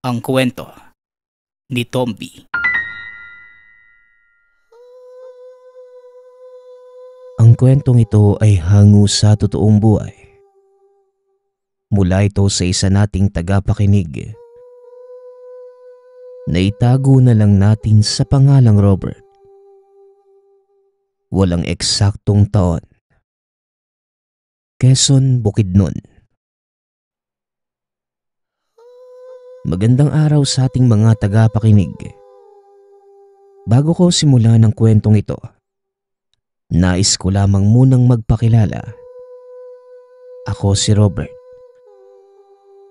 Ang kwento ni Tomby. Ang kwentong ito ay hango sa totoong buhay. Mula ito sa isa nating tagapakinig. Naitago na lang natin sa pangalang Robert. Walang eksaktong taon. Quezon, Bukidnon. Magandang araw sa ating mga tagapakinig. Bago ko simulan ang kwentong ito, nais ko lamang munang magpakilala. Ako si Robert.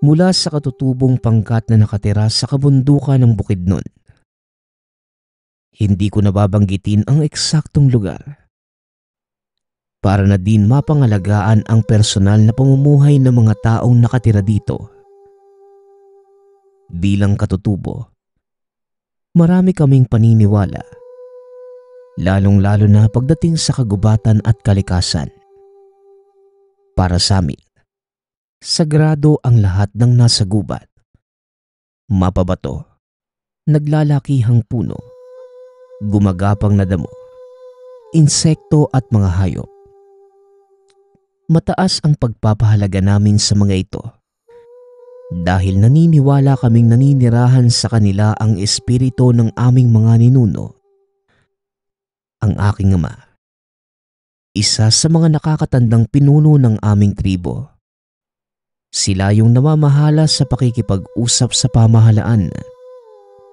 Mula sa katutubong pangkat na nakatira sa kabundukan ng Bukidnon. Hindi ko nababanggitin ang eksaktong lugar para na din mapangalagaan ang personal na pamumuhay ng mga taong nakatira dito. Bilang katutubo, marami kaming paniniwala, lalong-lalo na pagdating sa kagubatan at kalikasan. Para sa amin, sagrado ang lahat ng nasa gubat. Mapabato, naglalakihang puno, gumagapang na damo, insekto at mga hayop. Mataas ang pagpapahalaga namin sa mga ito dahil naniniwala kaming naninirahan sa kanila ang espiritu ng aming mga ninuno. Ang aking ama, isa sa mga nakakatandang pinuno ng aming tribo. Sila yung namamahala sa pakikipag-usap sa pamahalaan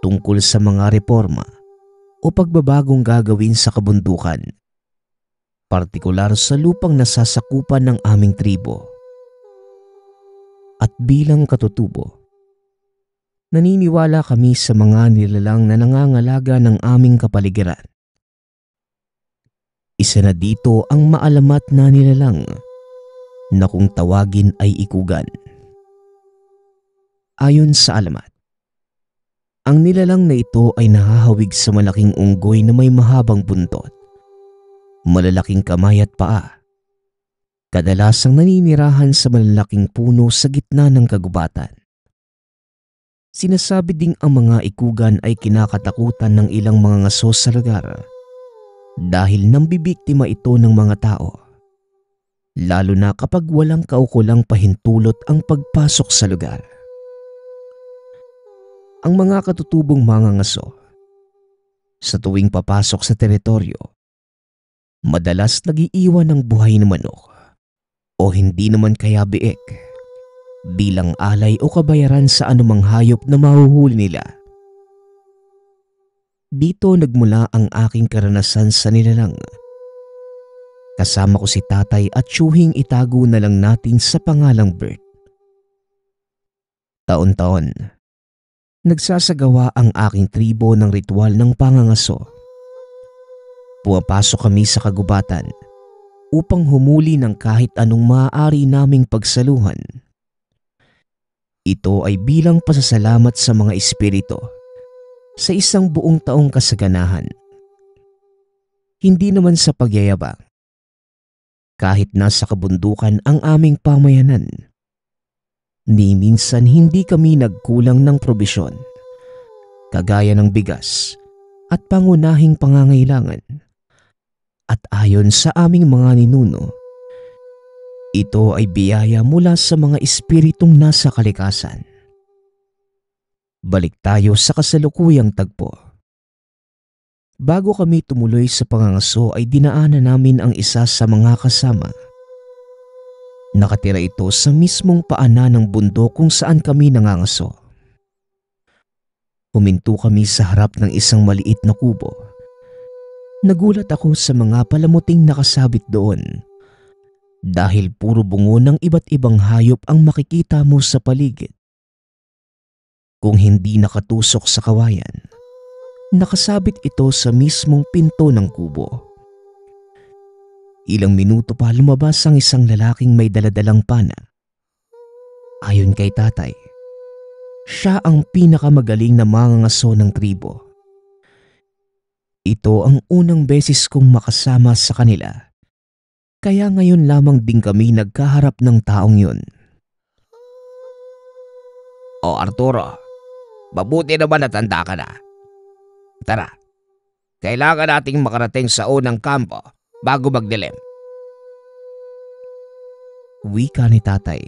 tungkol sa mga reforma o pagbabagong gagawin sa kabundukan, partikular sa lupang nasasakupan ng aming tribo. At bilang katutubo, naniniwala kami sa mga nilalang na nangangalaga ng aming kapaligiran. Isa na dito ang maalamat na nilalang na kung tawagin ay ikugan. Ayon sa alamat, ang nilalang na ito ay nahahawig sa malaking unggoy na may mahabang buntot, malalaking kamay at paa. Kadalasang naninirahan sa malalaking puno sa gitna ng kagubatan. Sinasabi ding ang mga ikugan ay kinakatakutan ng ilang mga ngaso sa lugar dahil nambibiktima ito ng mga tao, lalo na kapag walang kaukulang pahintulot ang pagpasok sa lugar. Ang mga katutubong mga ngaso, sa tuwing papasok sa teritoryo, madalas nagiiwan ng buhay na manok o hindi naman kaya biik bilang alay o kabayaran sa anumang hayop na mahuhuli nila. Dito nagmula ang aking karanasan sa nilalang. Kasama ko si tatay at tiyuhing itago na lang natin sa pangalang Bert. Taon-taon, nagsasagawa ang aking tribo ng ritual ng pangangaso. Pumapasok kami sa kagubatan upang humuli ng kahit anong maaari naming pagsaluhan. Ito ay bilang pasasalamat sa mga espiritu sa isang buong taong kasaganahan. Hindi naman sa pagyayabang. Kahit nasa kabundukan ang aming pamayanan, ni minsan hindi kami nagkulang ng probisyon, kagaya ng bigas at pangunahing pangangailangan. At ayon sa aming mga ninuno, ito ay biyaya mula sa mga espiritong nasa kalikasan. Balik tayo sa kasalukuyang tagpo. Bago kami tumuloy sa pangangaso ay dinaanan namin ang isa sa mga kasama. Nakatira ito sa mismong paanan ng bundok kung saan kami nangangaso. Huminto kami sa harap ng isang maliit na kubo. Nagulat ako sa mga palamuting nakasabit doon dahil puro bungo ng iba't ibang hayop ang makikita mo sa paligid. Kung hindi nakatusok sa kawayan, nakasabit ito sa mismong pinto ng kubo. Ilang minuto pa lumabas ang isang lalaking may daladalang pana. Ayon kay tatay, siya ang pinakamagaling na mangangaso ng tribo. Ito ang unang beses kong makasama sa kanila, kaya ngayon lamang din kami nagkaharap ng taong yun. O Arturo, Mabuti naman natanda ka na. Tara, kailangan nating makarating sa unang kampo bago magdilim. Wika ni tatay.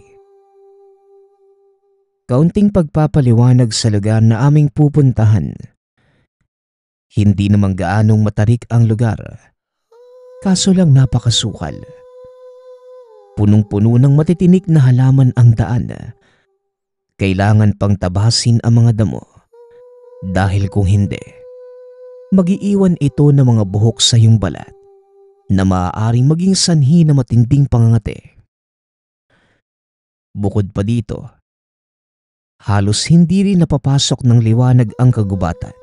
Kaunting pagpapaliwanag sa lugar na aming pupuntahan. Hindi naman gaanong matarik ang lugar, kaso lang napakasukal. Punong-puno ng matitinik na halaman ang daan. Kailangan pang tabasin ang mga damo dahil kung hindi, mag-iiwan ito ng mga buhok sa iyong balat na maaaring maging sanhi na matinding pangangati. Bukod pa dito, halos hindi rin napapasok ng liwanag ang kagubatan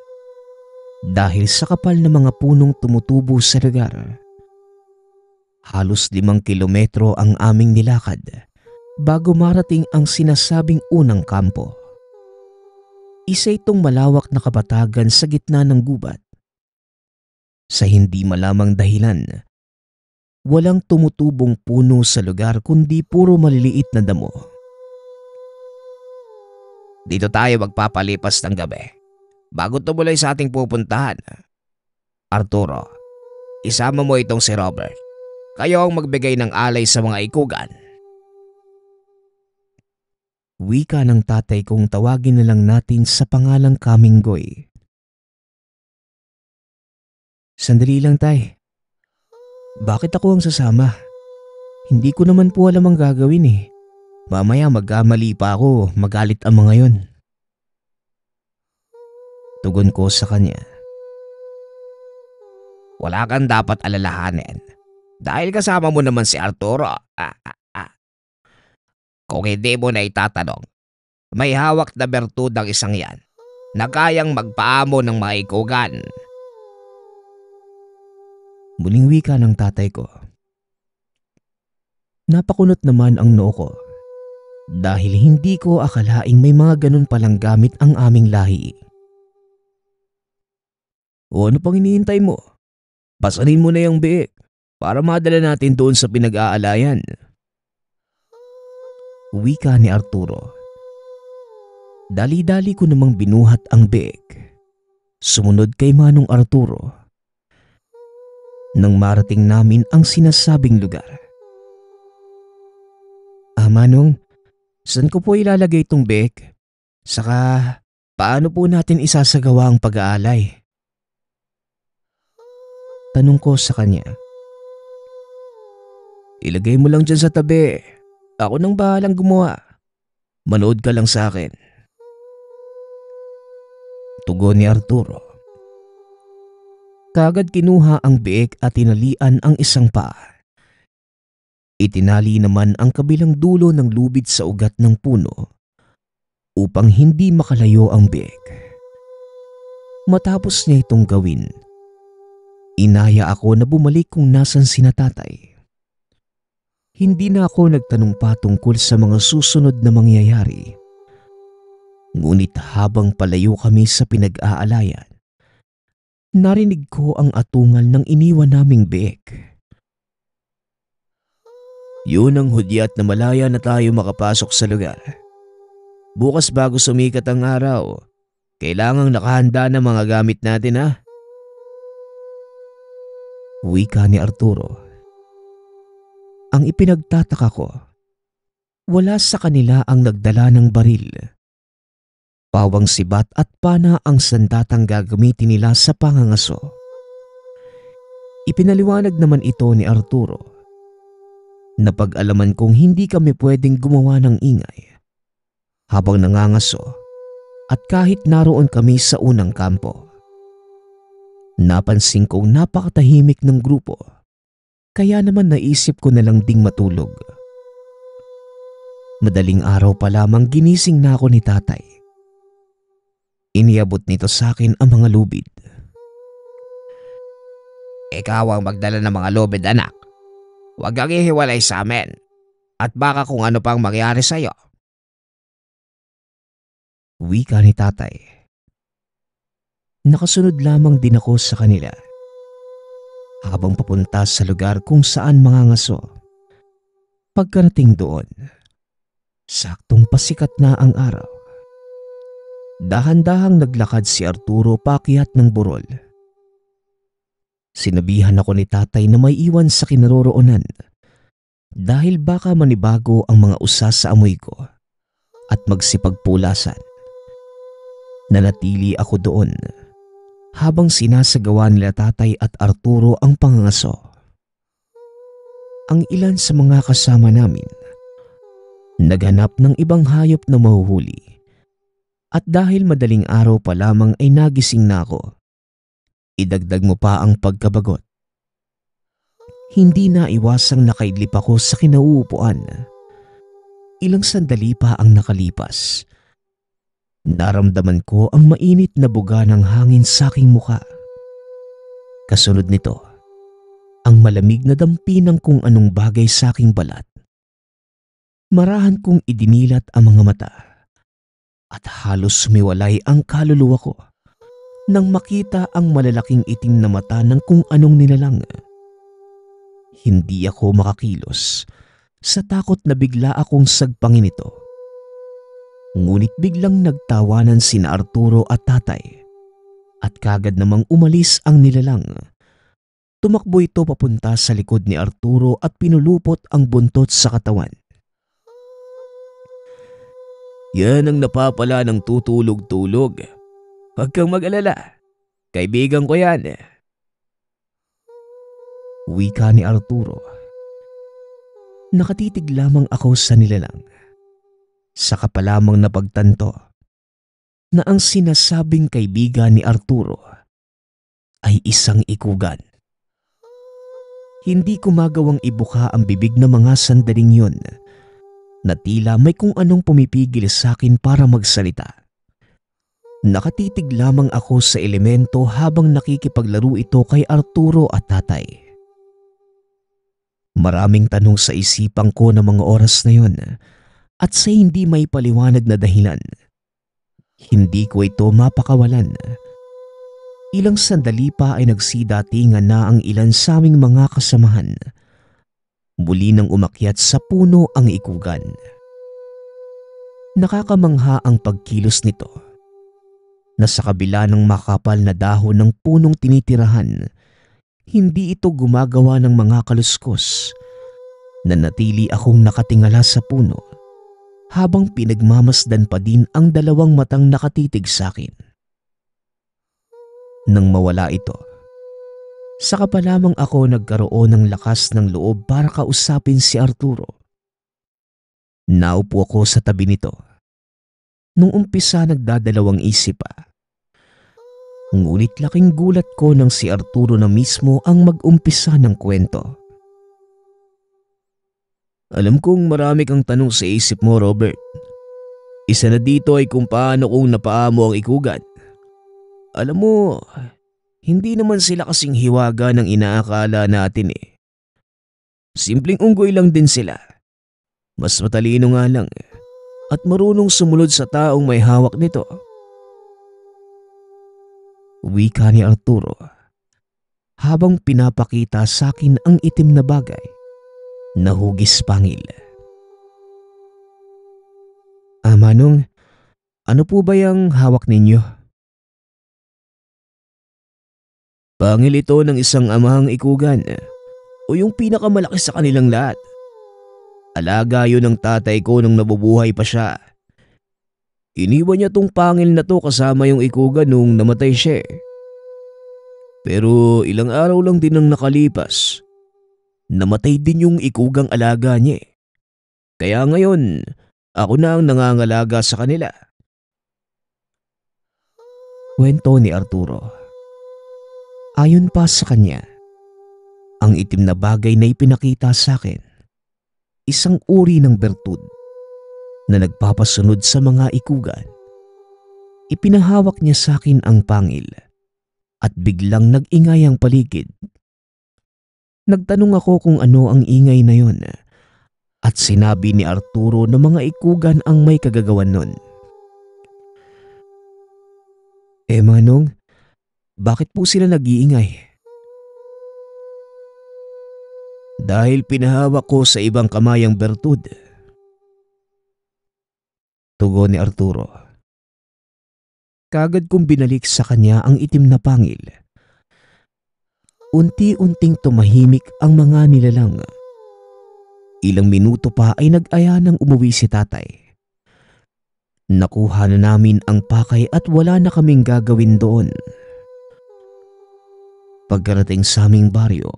dahil sa kapal na mga punong tumutubo sa lugar. Halos 5 kilometro ang aming nilakad bago marating ang sinasabing unang kampo. Isa itong malawak na kabatagan sa gitna ng gubat. Sa hindi malamang dahilan, walang tumutubong puno sa lugar kundi puro maliliit na damo. Dito tayo magpapalipas ng gabi bago tumuloy sa ating pupuntahan. Arturo, isama mo itong si Robert. Kayo ang magbigay ng alay sa mga ikugan. Wika ng tatay kong tawagin na lang natin sa pangalang Kaminggoy. Sandali lang tay. Bakit ako ang sasama? Hindi ko naman po alam ang gagawin eh. Mamaya magkamali pa ako, magalit ang mga yon. Tugon ko sa kanya. Wala kang dapat alalahanin. Dahil kasama mo naman si Arturo. Kung hindi mo na itatanong, may hawak na bertud ang isang yan na kayang magpaamo ng mga ikugan. Muling wika ng tatay ko. Napakunot naman ang noo ko dahil hindi ko akalaing may mga ganun palang gamit ang aming lahi. O ano pang hinihintay mo? Pasanin mo na yung biik para madala natin doon sa pinag-aalayan. Wika ni Arturo. Dali-dali ko namang binuhat ang biik. Sumunod kay Manong Arturo. Nang marating namin ang sinasabing lugar. Manong, saan ko po ilalagay itong biik? Saka, paano po natin isasagawa ang pag-aalay? Tanong ko sa kanya. Ilagay mo lang dyan sa tabi. Ako nang bahalang gumawa. Manood ka lang sa akin. Tugon ni Arturo. Kaagad kinuha ang biik at tinalian ang isang paa. Itinali naman ang kabilang dulo ng lubid sa ugat ng puno upang hindi makalayo ang biik. Matapos niya itong gawin, inaya ako na bumalik kung nasan sina tatay. Hindi na ako nagtanong pa tungkol sa mga susunod na mangyayari. Ngunit habang palayo kami sa pinag-aalayan, narinig ko ang atungal ng iniwan naming biik. Yun ang hudyat na malaya na tayo makapasok sa lugar. Bukas bago sumikat ang araw, kailangang nakahanda ng mga gamit natin ha. Wika ni Arturo. Ang ipinagtataka ko, wala sa kanila ang nagdala ng baril. Pawang sibat at pana ang sandatang gagamitin nila sa pangangaso. Ipinaliwanag naman ito ni Arturo. Napag-alaman kong hindi kami pwedeng gumawa ng ingay habang nangangaso at kahit naroon kami sa unang kampo. Napansin kong napakatahimik ng grupo, kaya naman naisip ko na lang ding matulog. Madaling araw pa lamang ginising na ako ni tatay. Iniabot nito sa akin ang mga lubid. Ikaw ang magdala ng mga lubid, anak. Huwag kang ihiwalay sa amin at baka kung ano pang mangyari sa'yo. Wika ni tatay. Nakasunod lamang din ako sa kanila. Habang papunta sa lugar kung saan mangangaso. Pagkarating doon, saktong pasikat na ang araw. Dahan-dahang naglakad si Arturo paakyat ng burol. Sinabihan ako ni tatay na may iwan sa kinaroroonan dahil baka manibago ang mga usa sa amoy ko at magsipagpulasan. Nanatili ako doon habang sinasagawa nila tatay at Arturo ang pangangaso. Ang ilan sa mga kasama namin naghanap ng ibang hayop na mahuhuli at dahil madaling araw pa lamang ay nagising na ako. Idagdag mo pa ang pagkabagot. Hindi na iwasang nakaidlip ako sa kinauupuan. Ilang sandali pa ang nakalipas. Naramdaman ko ang mainit na buga ng hangin sa aking muka. Kasunod nito, ang malamig na dampi ng kung anong bagay sa aking balat. Marahan kong idinilat ang mga mata at halos sumiwalay ang kaluluwa ko nang makita ang malalaking itim na mata ng kung anong nilalang. Hindi ako makakilos sa takot na bigla akong sagpangin ito. Ngunit biglang nagtawanan sina Arturo at tatay at kagad namang umalis ang nilalang. Tumakbo ito papunta sa likod ni Arturo at pinulupot ang buntot sa katawan. Yan ang napapala ng tutulog-tulog. Huwag kang mag-alala. Kaibigan ko yan. Wika ni Arturo. Nakatitig lamang ako sa nilalang. Saka pa lamang napagtanto na ang sinasabing kaibigan ni Arturo ay isang ikugan. Hindi ko magawang ibuka ang bibig na mga sandaling yun na tila may kung anong pumipigil sa akin para magsalita. Nakatitig lamang ako sa elemento habang nakikipaglaro ito kay Arturo at tatay. Maraming tanong sa isipan ko ng mga oras na yun at sa hindi may paliwanag na dahilan. Hindi ko ito mapakawalan. Ilang sandali pa ay nagsidatingan na ang ilan sa aming mga kasamahan. Muli nang umakyat sa puno ang ikugan. Nakakamangha ang pagkilos nito na sa kabila ng makapal na dahon ng punong tinitirahan, hindi ito gumagawa ng mga kaluskos. Nanatili akong nakatingala sa puno habang pinagmamasdan pa din ang dalawang matang nakatitig sa akin. Nang mawala ito, saka pa lamang ako nagkaroon ng lakas ng loob para kausapin si Arturo. Naupo ako sa tabi nito. Nung umpisa nagdadalawang isip pa. Ngunit laking gulat ko nang si Arturo na mismo ang mag-umpisa ng kwento. Alam kong marami kang tanong sa isip mo, Robert. Isa na dito ay kung paano kung napaamo ang ikugan. Alam mo, hindi naman sila kasing hiwaga ng inaakala natin eh. Simpleng unggoy lang din sila. Mas matalino nga lang at marunong sumunod sa taong may hawak nito. Wika ni Arturo habang pinapakita sa akin ang itim na bagay na hugis pangil. Manong, ano po ba yung hawak ninyo? Pangil ito ng isang amahang ikugan o yung pinakamalaki sa kanilang lahat. Alaga yun ng tatay ko nung nabubuhay pa siya. Iniwan niya tong pangil na to kasama yung ikugan nung namatay siya. Pero ilang araw lang din ang nakalipas. Namatay din yung ikugang alaga niya. Kaya ngayon, ako na ang nangangalaga sa kanila. Kwento ni Arturo. Ayon pa sa kanya, ang itim na bagay na ipinakita sa akin, isang uri ng bertud na nagpapasunod sa mga ikugan. Ipinahawak niya sa akin ang pangil at biglang nag-ingay ang paligid. Nagtanong ako kung ano ang ingay na yon at sinabi ni Arturo na mga ikugan ang may kagagawan nun. Manong, bakit po sila nag-iingay? Dahil pinahawak ko sa ibang kamay ang bertud. Tugon ni Arturo. Kagad kong binalik sa kanya ang itim na pangil. Unti-unting tumahimik ang mga nilalang. Ilang minuto pa ay nag-aya ng umuwi si tatay. Nakuha na namin ang pakay at wala na kaming gagawin doon. Pagkarating sa aming baryo,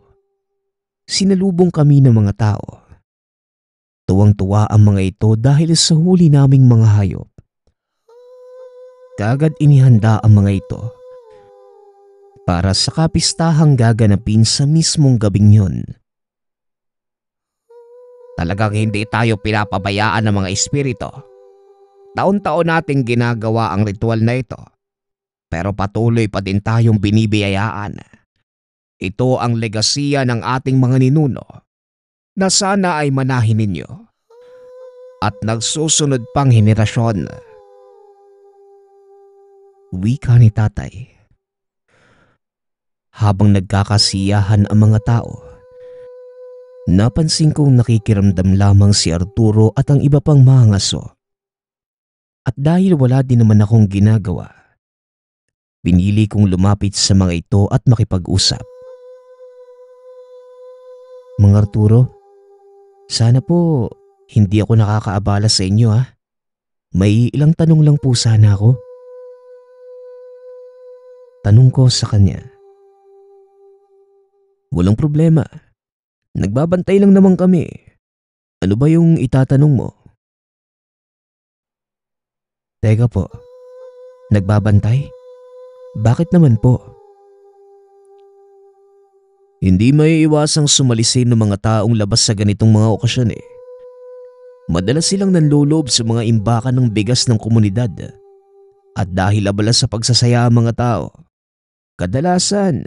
sinalubong kami ng mga tao. Tuwang-tuwa ang mga ito dahil sa huli naming mga hayop. Kaagad inihanda ang mga ito para sa kapistahang gaganapin sa mismong gabing yun. Talagang hindi tayo pinapabayaan ng mga espiritu. Taon-taon nating ginagawa ang ritual na ito, pero patuloy pa din tayong binibiyayaan. Ito ang legasiya ng ating mga ninuno na sana ay manahin ninyo at nagsusunod pang henerasyon. Wika ni tatay. Habang nagkakasiyahan ang mga tao, napansin kong nakikiramdam lamang si Arturo at ang iba pang mga aso. At dahil wala din naman akong ginagawa, pinili kong lumapit sa mga ito at makipag-usap. Mang Arturo, sana po hindi ako nakakaabala sa inyo ha. May ilang tanong lang po sana ako. Tanong ko sa kanya. Walang problema. Nagbabantay lang naman kami. Ano ba yung itatanong mo? Teka po, nagbabantay? Bakit naman po? Hindi may iwasang sumalisin ng mga taong labas sa ganitong mga okasyon eh. Madalas silang nanlolob sa mga imbakan ng bigas ng komunidad. At dahil abala sa pagsasaya ang mga tao, kadalasan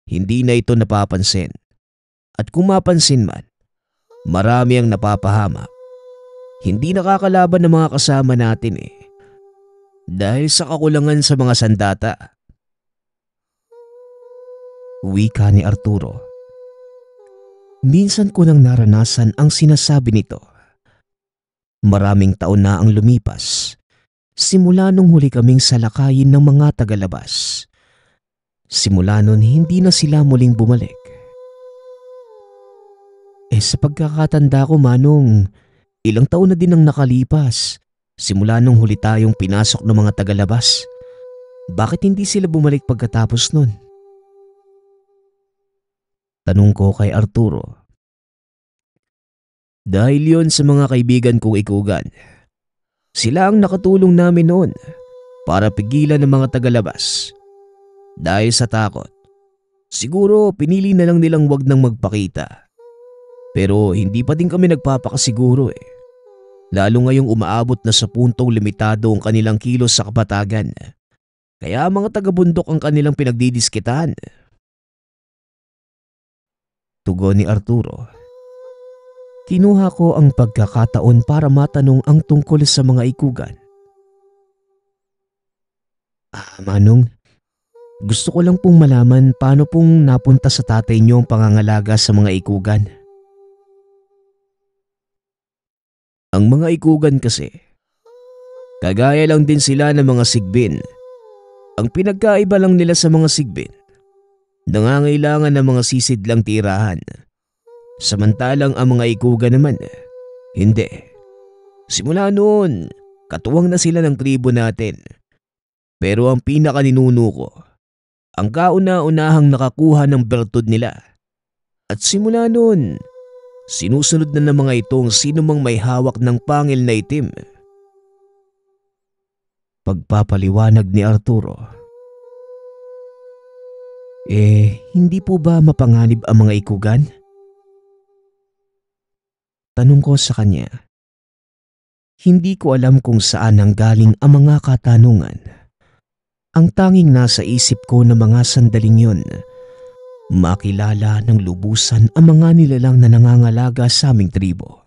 hindi na ito napapansin. At kung mapansin man, marami ang napapahamak. Hindi nakakalaban ng mga kasama natin eh. Dahil sa kakulangan sa mga sandata. Wika ni Arturo. Minsan ko nang naranasan ang sinasabi nito. Maraming taon na ang lumipas, simula nung huli kaming salakayin ng mga tagalabas. Simula nun hindi na sila muling bumalik. Sa pagkakatanda ko manong, ilang taon na din ang nakalipas simula nung huli tayong pinasok ng mga tagalabas. Bakit hindi sila bumalik pagkatapos nun? Tanong ko kay Arturo. Dahil yon sa mga kaibigan kong ikugan. Sila ang nakatulong namin noon para pigilan ng mga tagalabas. Dahil sa takot, siguro pinili na lang nilang wag nang magpakita. Pero hindi pa din kami nagpapakasiguro eh. Lalo ngayong umaabot na sa puntong limitado ang kanilang kilos sa kapatagan. Kaya mga taga-bundok ang kanilang pinagdidiskitahan. Tugon ni Arturo. Kinuha ko ang pagkakataon para matanong ang tungkol sa mga ikugan. Manong, gusto ko lang pong malaman paano pong napunta sa tatay niyo ang pangangalaga sa mga ikugan. Ang mga ikugan kasi, kagaya lang din sila ng mga sigbin. Ang pinagkaiba lang nila sa mga sigbin, nangangailangan ng mga sisidlang tirahan. Samantalang ang mga ikugan naman, hindi. Simula noon, katuwang na sila ng tribo natin. Pero ang pinakaninuno ko, ang kauna-unahang nakakuha ng bertud nila. At simula noon, sinusunod na ng mga itong sino mang may hawak ng pangil na itim. Pagpapaliwanag ni Arturo. Hindi po ba mapanganib ang mga ikugan? Tanong ko sa kanya. Hindi ko alam kung saan nanggaling ang mga katanungan. Ang tanging nasa isip ko na mga sandaling yun, makilala ng lubusan ang mga nilalang na nangangalaga sa aming tribo.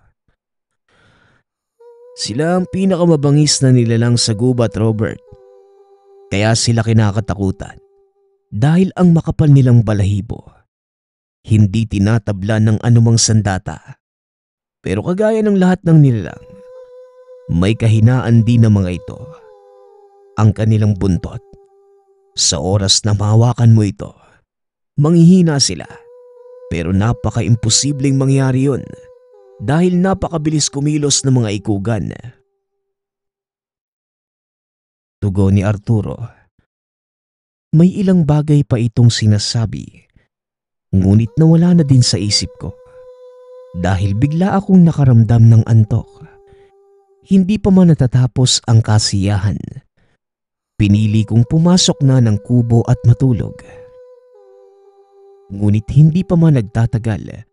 Sila ang pinakamabangis na nilalang sa gubat, Robert. Kaya sila kinakatakutan. Dahil ang makapal nilang balahibo, hindi tinatabla ng anumang sandata. Pero kagaya ng lahat ng nilalang, may kahinaan din ng mga ito. Ang kanilang buntot Sa oras na mahawakan mo ito, manghihina sila. Pero napaka-imposibleng mangyari yun dahil napakabilis kumilos ng mga ikugan. Tugon ni Arturo. May ilang bagay pa itong sinasabi, ngunit nawala na din sa isip ko dahil bigla akong nakaramdam ng antok. Hindi pa man natatapos ang kasiyahan, pinili kong pumasok na ng kubo at matulog. Ngunit hindi pa man nagtatagal,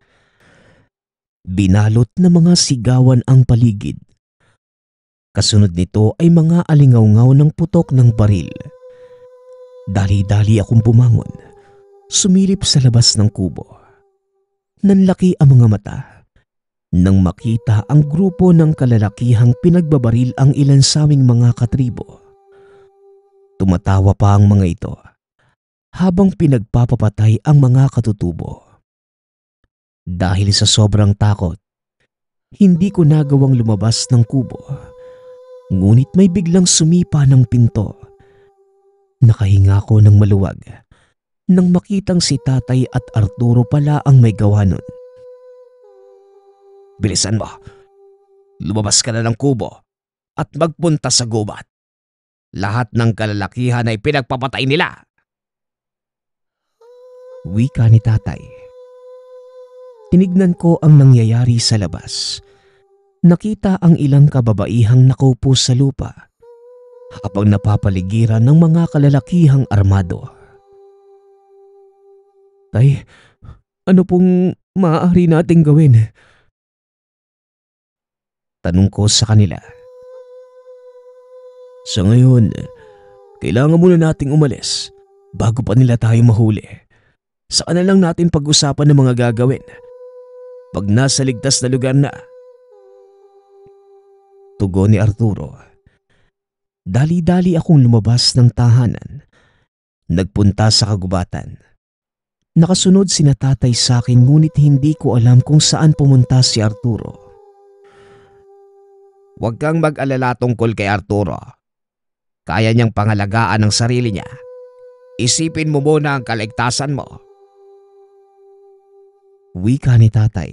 binalot na mga sigawan ang paligid. Kasunod nito ay mga alingaw-ngaw ng putok ng baril. Dali-dali akong bumangon, sumilip sa labas ng kubo. Nanlaki ang mga mata nang makita ang grupo ng kalalakihang pinagbabaril ang ilan sa aming mga katribo. Tumatawa pa ang mga ito habang pinagpapapatay ang mga katutubo. Dahil sa sobrang takot, hindi ko nagawang lumabas ng kubo. Ngunit may biglang sumipa ng pinto. Nakahinga ko ng maluwag nang makitang si Tatay at Arturo pala ang may gawa nun. Bilisan mo. Lumabas ka na ng kubo at magpunta sa gubat. Lahat ng kalalakihan ay pinagpapatay nila. Wika ni Tatay. Tinignan ko ang nangyayari sa labas. Nakita ang ilang kababaihang nakaupo sa lupa habang napapaligiran ng mga kalalakihang armado. Tay, ano pong maaari nating gawin? Tanong ko sa kanila. Sa ngayon, kailangan muna nating umalis bago pa nila tayo mahuli. Saka na lang natin pag-usapan ng mga gagawin pag nasa ligtas na lugar na. Tugon ni Arturo. Dali-dali akong lumabas ng tahanan. Nagpunta sa kagubatan. Nakasunod sina Tatay sa akin ngunit hindi ko alam kung saan pumunta si Arturo. Huwag kang mag-alala tungkol kay Arturo. Kaya niyang pangalagaan ang sarili niya. Isipin mo muna ang kaligtasan mo. Wika ni Tatay.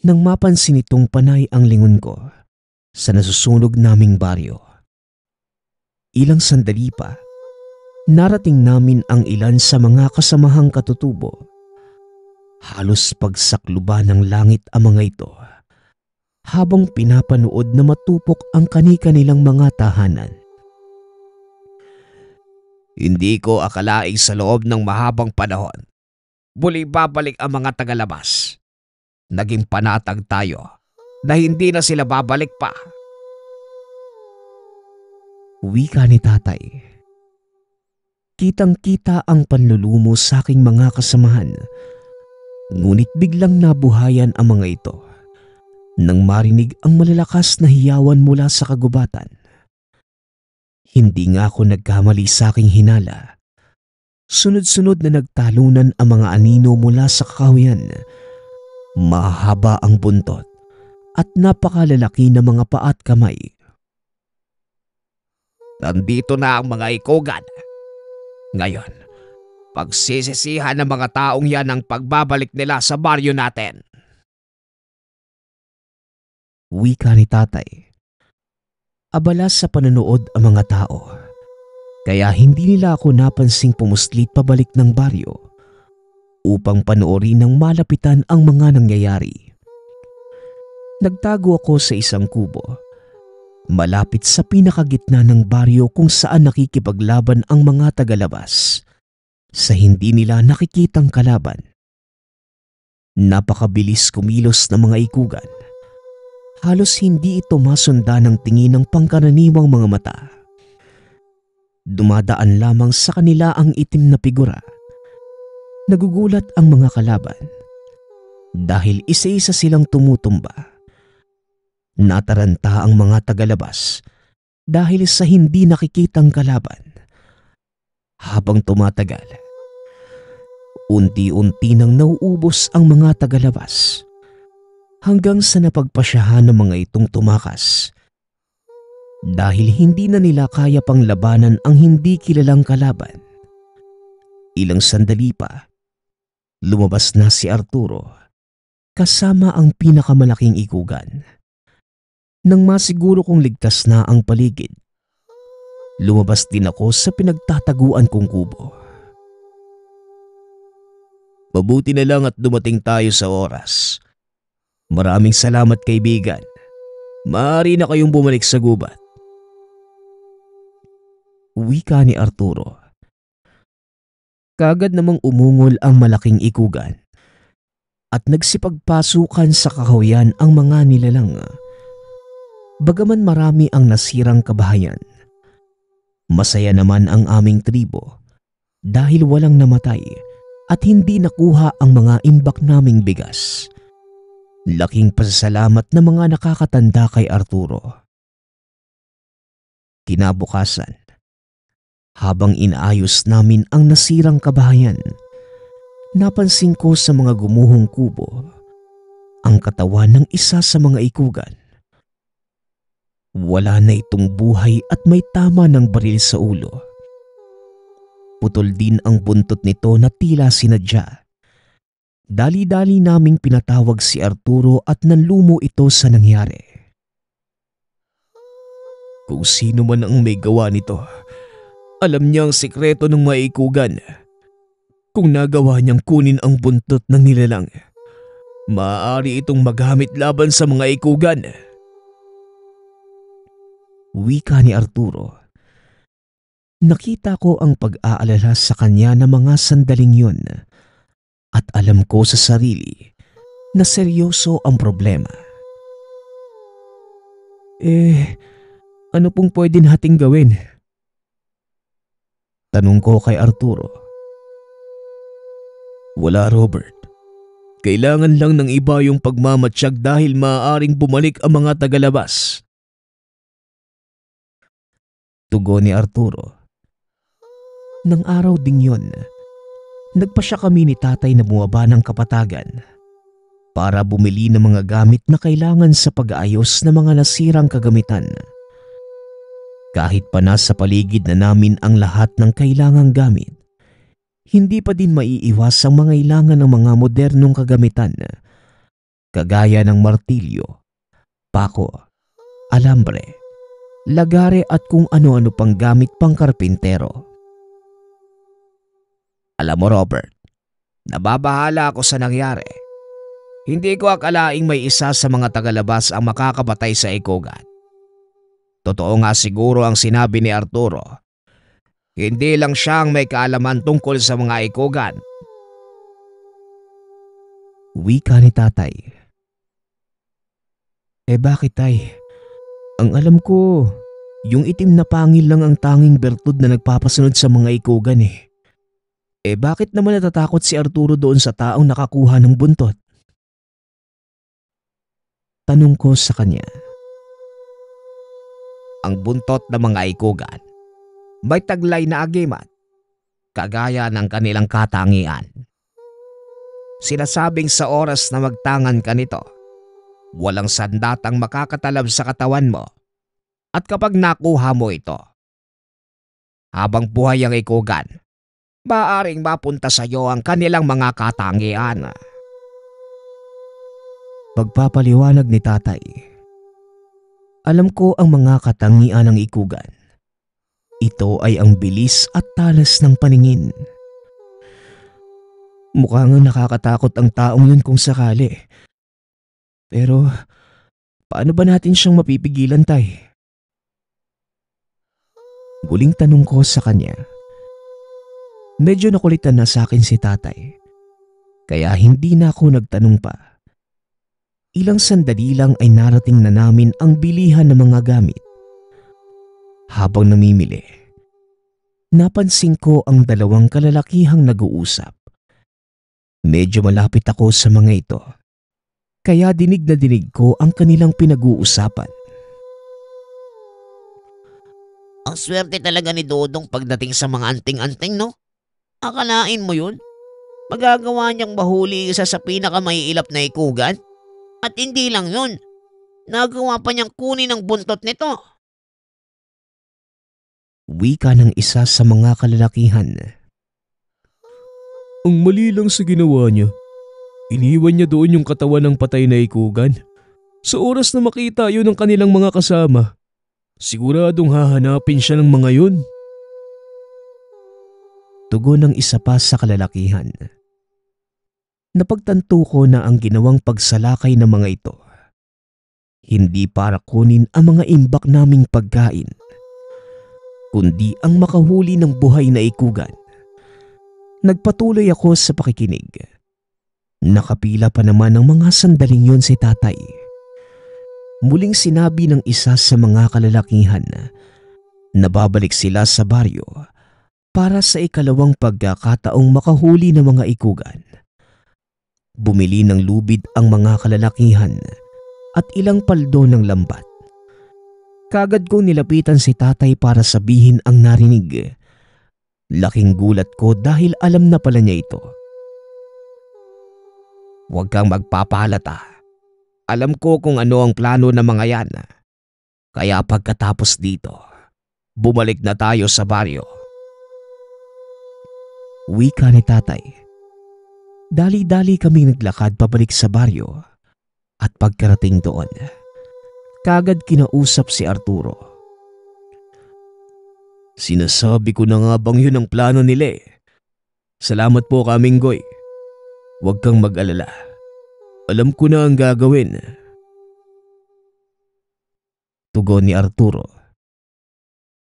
Nang mapansin itong panay ang lingon ko sa nasusunog naming baryo. Ilang sandali pa, narating namin ang ilan sa mga kasamahang katutubo. Halos pagsakluba ng langit ang mga ito habang pinapanood na matupok ang kani-kanilang mga tahanan. Hindi ko akalaing sa loob ng mahabang panahon muli babalik ang mga tagalabas. Naging panatag tayo na hindi na sila babalik pa. Wika ni Tatay. Kitang-kita ang panlulumo sa aking mga kasamahan. Ngunit biglang nabuhayan ang mga ito nang marinig ang malalakas na hiyawan mula sa kagubatan. Hindi nga ako nagkamali sa aking hinala. Sunod-sunod na nagtalunan ang mga anino mula sa kakahuyan. Mahaba ang buntot at napakalalaki na mga paa at kamay. Nandito na ang mga ikugan. Ngayon, pagsisisihan ng mga taong yan ang pagbabalik nila sa baryo natin. Wika ni Tatay. Abala sa panonood ang mga tao. Kaya hindi nila ako napansing pumuslit pabalik ng baryo upang panoorin ng malapitan ang mga nangyayari. Nagtago ako sa isang kubo, malapit sa pinakagitna ng baryo kung saan nakikipaglaban ang mga tagalabas sa hindi nila nakikitang kalaban. Napakabilis kumilos ng mga ikugan. Halos hindi ito masunda ng tingin ng pangkaraniwang mga mata. Dumadaan lamang sa kanila ang itim na figura. Nagugulat ang mga kalaban dahil isa-isa silang tumutumba. Nataranta ang mga tagalabas dahil sa hindi nakikitang kalaban. Habang tumatagal, unti-unti nang nauubos ang mga tagalabas hanggang sa napagpasyahan ng mga itong tumakas. dahil hindi na nila kaya pang labanan ang hindi kilalang kalaban. Ilang sandali pa, lumabas na si Arturo kasama ang pinakamalaking ikugan. Nang masiguro kong ligtas na ang paligid, lumabas din ako sa pinagtataguan kong kubo. Mabuti na lang at dumating tayo sa oras. Maraming salamat kaibigan. Maaari na kayong bumalik sa gubat. Wika ni Arturo. Kagad namang umungol ang malaking ikugan at nagsipagpasukan sa kahoyan ang mga nilalang. Bagaman marami ang nasirang kabahayan, masaya naman ang aming tribo dahil walang namatay at hindi nakuha ang mga imbak naming bigas. Laking pasasalamat na mga nakakatanda kay Arturo. Kinabukasan, habang inaayos namin ang nasirang kabahayan, napansin ko sa mga gumuhong kubo ang katawan ng isa sa mga ikugan. Wala na itong buhay at may tama ng baril sa ulo. Putol din ang buntot nito na tila sinadya. Dali-dali naming pinatawag si Arturo at nanlumo ito sa nangyari. Kung sino man ang may gawa nito, alam niya ang sikreto ng maikugan. Kung nagawa niyang kunin ang buntot ng nilalang, maaari itong magamit laban sa mga ikugan. Wika ni Arturo. Nakita ko ang pag-aalala sa kanya na mga sandaling yun at alam ko sa sarili na seryoso ang problema. Ano pong pwede nating gawin? Tanong ko kay Arturo. Wala, Robert. Kailangan lang ng iba yung pagmamatsyag dahil maaaring bumalik ang mga tagalabas. Tugon ni Arturo. Nang araw ding yun, nagpasya kami ni tatay na bumaba ng kapatagan para bumili ng mga gamit na kailangan sa pag-aayos ng mga nasirang kagamitan. Kahit pa nasa paligid na namin ang lahat ng kailangang gamit, hindi pa din maiiwas ang mga ilangan ng mga modernong kagamitan, kagaya ng martilyo, pako, alambre, lagare at kung ano-ano pang gamit pang karpintero. Alam mo, Robert, nababahala ako sa nangyari. Hindi ko akalaing may isa sa mga tagalabas ang makakabatay sa ikugan. Totoo nga siguro ang sinabi ni Arturo. Hindi lang siya ang may kaalaman tungkol sa mga ikugan. Wika ni tatay. Bakit tay? Ang alam ko, yung itim na pangil lang ang tanging bertud na nagpapasunod sa mga ikugan eh. Bakit naman natatakot si Arturo doon sa taong nakakuha ng buntot? Tanong ko sa kanya. Ang buntot ng mga ikugan may taglay na agimat, kagaya ng kanilang katangian. Sinasabing sa oras na magtangan ka nito, walang sandatang makakatalab sa katawan mo at kapag nakuha mo ito, habang buhay ang ikugan, maaaring mapunta sa iyo ang kanilang mga katangian. Pagpapaliwanag ni tatay. Alam ko ang mga katangian ng ikugan. Ito ay ang bilis at talas ng paningin. Mukhang nakakatakot ang taong yun kung sakali. Pero paano ba natin siyang mapipigilan, tay? Muling tanong ko sa kanya. Medyo nakulitan na sa akin si tatay, kaya hindi na ako nagtanong pa. Ilang sandali lang ay narating na namin ang bilihan ng mga gamit. Habang namimili, napansin ko ang dalawang kalalakihang nag-uusap. Medyo malapit ako sa mga ito, kaya dinig na dinig ko ang kanilang pinag-uusapan. Ang swerte talaga ni Dodong pagdating sa mga anting-anting, no? Akalain mo yun? Magagawa niyang mahuli isa sa pinakamaiilap na ikugan? At hindi lang yun, nagawa pa niyang kunin ang buntot nito. Wika ng isa sa mga kalalakihan. Ang mali lang sa ginawa niya. Iniwan niya doon yung katawan ng patay na ikugan. Sa oras na makita yun ng kanilang mga kasama, siguradong hahanapin siya ng mga yun. Tugon ng isa pa sa kalalakihan. Napagtanto ko na ang ginawang pagsalakay ng mga ito hindi para kunin ang mga imbak naming pagkain, kundi ang makahuli ng buhay na ikugan. Nagpatuloy ako sa pakikinig. Nakapila pa naman ng mga sandaling yon si tatay. Muling sinabi ng isa sa mga kalalakihan na babalik sila sa baryo para sa ikalawang pagkakataong makahuli ng mga ikugan. Bumili ng lubid ang mga kalalakihan at ilang paldo ng lambat. Kagad kong nilapitan si tatay para sabihin ang narinig. Laking gulat ko dahil alam na pala niya ito. Huwag kang magpapahalata. Alam ko kung ano ang plano ng mga yan. Kaya pagkatapos dito, bumalik na tayo sa baryo. Wika ni tatay. Dali-dali kaming naglakad pabalik sa baryo at pagkarating doon, kagad kinausap si Arturo. Sinasabi ko na nga bang yun ang plano nila eh. Salamat po Kaminggoy. Huwag kang mag-alala. Alam ko na ang gagawin. Tugon ni Arturo.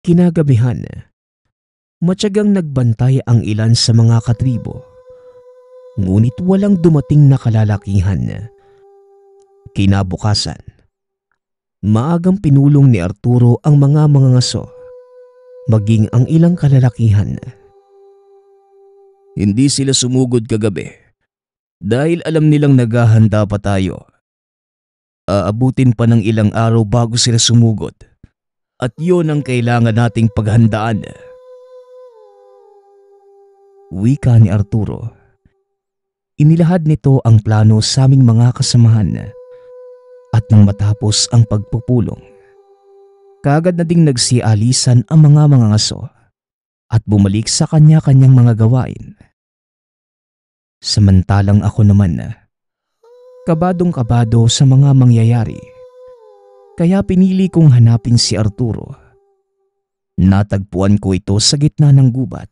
Kinagabihan, matyagang nagbantay ang ilan sa mga katribo. Ngunit walang dumating na kalalakihan. Kinabukasan, maagang pinulong ni Arturo ang mga mangangaso, maging ang ilang kalalakihan. Hindi sila sumugod kagabi dahil alam nilang naghahanda pa tayo. Aabutin pa ng ilang araw bago sila sumugod at yun ang kailangan nating paghandaan. Wika ni Arturo. Inilahad nito ang plano sa aming mga kasamahan. At nang matapos ang pagpupulong, kagad na ding nagsialisan ang mga mangangaso at bumalik sa kanya-kanyang mga gawain. Samantalang ako naman, kabadong-kabado sa mga mangyayari, kaya pinili kong hanapin si Arturo. Natagpuan ko ito sa gitna ng gubat.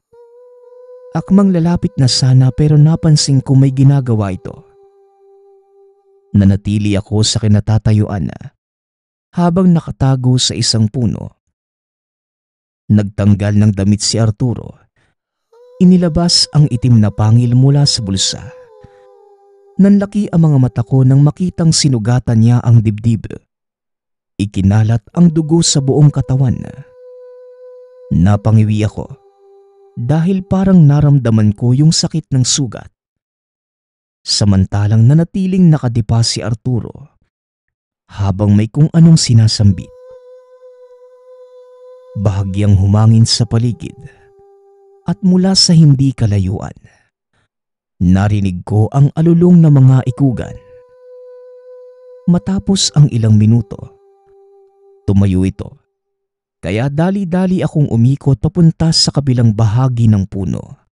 Akmang lalapit na sana pero napansin ko may ginagawa ito. Nanatili ako sa kinatatayuan habang nakatago sa isang puno. Nagtanggal ng damit si Arturo. Inilabas ang itim na pangil mula sa bulsa. Nanlaki ang mga mata ko nang makitang sinugatan niya ang dibdib. Ikinalat ang dugo sa buong katawan. Napangiwi ako dahil parang naramdaman ko yung sakit ng sugat. Samantalang nanatiling nakadipa si Arturo habang may kung anong sinasambit. Bahagyang humangin sa paligid at mula sa hindi kalayuan, narinig ko ang alulong na mga ikugan. Matapos ang ilang minuto, tumayo ito. Kaya dali-dali akong umikot papunta sa kabilang bahagi ng puno.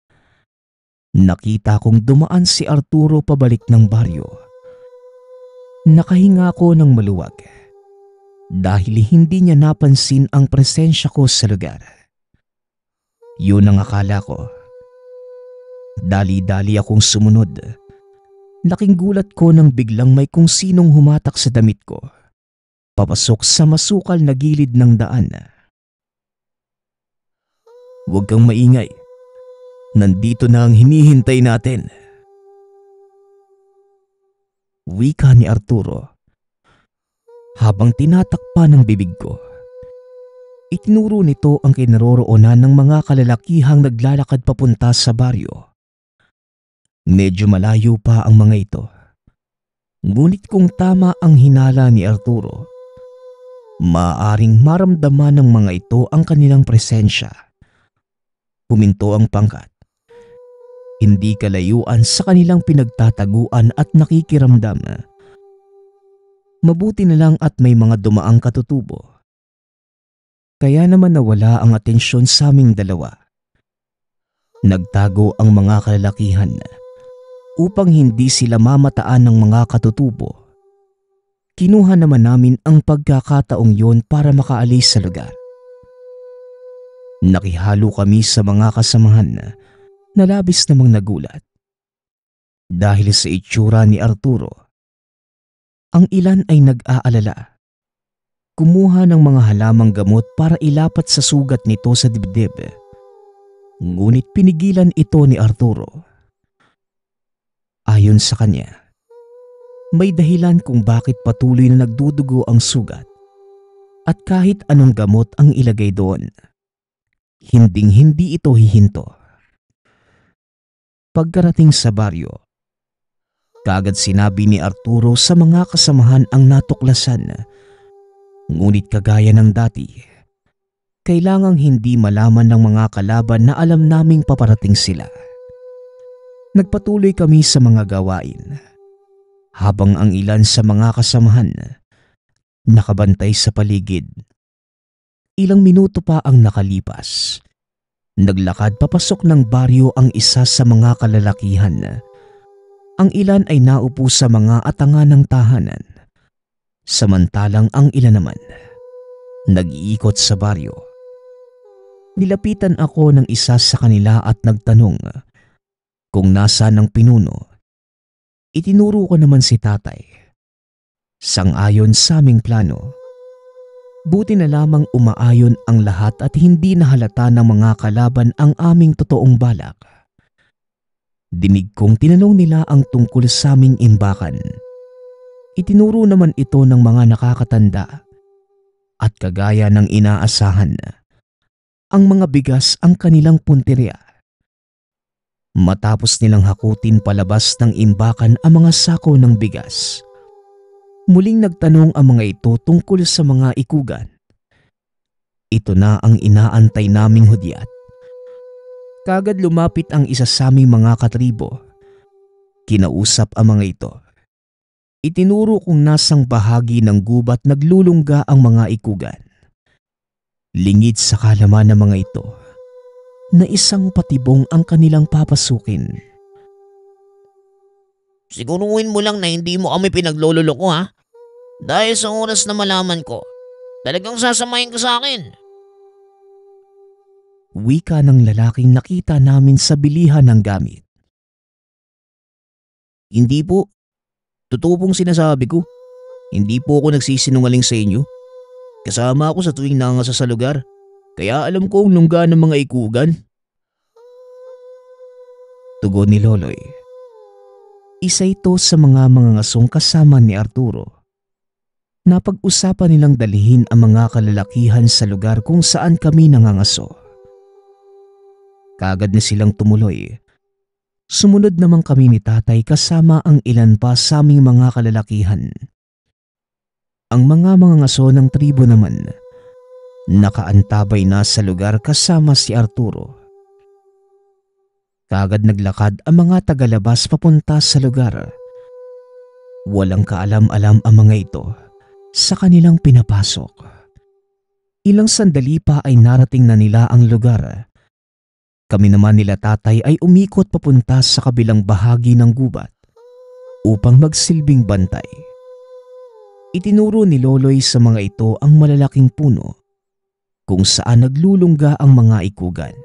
Nakita kong dumaan si Arturo pabalik ng baryo. Nakahinga ko ng maluwag dahil hindi niya napansin ang presensya ko sa lugar. Yun ang akala ko. Dali-dali akong sumunod. Laking gulat ko nang biglang may kung sinong humatak sa damit ko, papasok sa masukal na gilid ng daan. Huwag kang maingay. Nandito na ang hinihintay natin. Wika ni Arturo habang tinatakpan ng bibig ko. Itinuro nito ang kinaroroonan ng mga kalalakihang naglalakad papunta sa baryo. Medyo malayo pa ang mga ito. Ngunit kung tama ang hinala ni Arturo, maaaring maramdaman ng mga ito ang kanilang presensya. Huminto ang pangkat. Hindi kalayuan sa kanilang pinagtataguan at nakikiramdam. Mabuti na lang at may mga dumaang katutubo. Kaya naman nawala ang atensyon sa aming dalawa. Nagtago ang mga kalalakihan upang hindi sila mamataan ng mga katutubo. Kinuha naman namin ang pagkakataong yon para makaalis sa lugar. Nakihalo kami sa mga kasamahan na labis namang nagulat. Dahil sa itsura ni Arturo, ang ilan ay nag-aalala. Kumuha ng mga halamang gamot para ilapat sa sugat nito sa dibdib. Ngunit pinigilan ito ni Arturo. Ayon sa kanya, may dahilan kung bakit patuloy na nagdudugo ang sugat at kahit anong gamot ang ilagay doon, hinding-hindi ito hihinto. Pagkarating sa baryo, kaagad sinabi ni Arturo sa mga kasamahan ang natuklasan. Ngunit kagaya ng dati, kailangang hindi malaman ng mga kalaban na alam naming paparating sila. Nagpatuloy kami sa mga gawain, habang ang ilan sa mga kasamahan nakabantay sa paligid. Ilang minuto pa ang nakalipas. Naglakad papasok ng baryo ang isa sa mga kalalakihan. Ang ilan ay naupo sa mga atanga ng tahanan. Samantalang ang ilan naman, nag-iikot sa baryo. Nilapitan ako ng isa sa kanila at nagtanong kung nasaan ang pinuno. Itinuro ko naman si tatay. Sang-ayon sa aming plano. Buti na lamang umaayon ang lahat at hindi nahalata ng mga kalaban ang aming totoong balak. Dinig kong tinanong nila ang tungkol sa aming imbakan. Itinuro naman ito ng mga nakakatanda at kagaya ng inaasahan, ang mga bigas ang kanilang punteriya. Matapos nilang hakutin palabas ng imbakan ang mga sako ng bigas, muling nagtanong ang mga ito tungkol sa mga ikugan. Ito na ang inaantay naming hudyat. Kagad lumapit ang isa sa aming mga katribo. Kinausap ang mga ito. Itinuro kung nasang bahagi ng gubat naglulungga ang mga ikugan. Lingid sa kalaman ng mga ito na isang patibong ang kanilang papasukin. Siguruhin mo lang na hindi mo kami pinaglololoko ha. Dahil sa oras na malaman ko, talagang sasamahin ka sa akin. Wika ng lalaking nakita namin sa bilihan ng gamit. Hindi po. Totoo pong sinasabi ko. Hindi po ako nagsisinungaling sa inyo. Kasama ako sa tuwing nangasa sa lugar. Kaya alam ko ang lungga ng mga ikugan. Tugon ni Loloy. Isa ito sa mga ngasong kasama ni Arturo. Napag-usapan nilang dalhin ang mga kalalakihan sa lugar kung saan kami nangangaso. Kaagad na silang tumuloy. Sumunod naman kami ni tatay kasama ang ilan pa sa aming mga kalalakihan. Ang mga ngaso ng tribo naman, nakaantabay na sa lugar kasama si Arturo. Kaagad naglakad ang mga tagalabas papunta sa lugar. Walang kaalam-alam ang mga ito sa kanilang pinapasok. Ilang sandali pa ay narating na nila ang lugar. Kami naman nila tatay ay umikot papunta sa kabilang bahagi ng gubat upang magsilbing bantay. Itinuro ni Loloy sa mga ito ang malalaking puno kung saan naglulungga ang mga ikugan.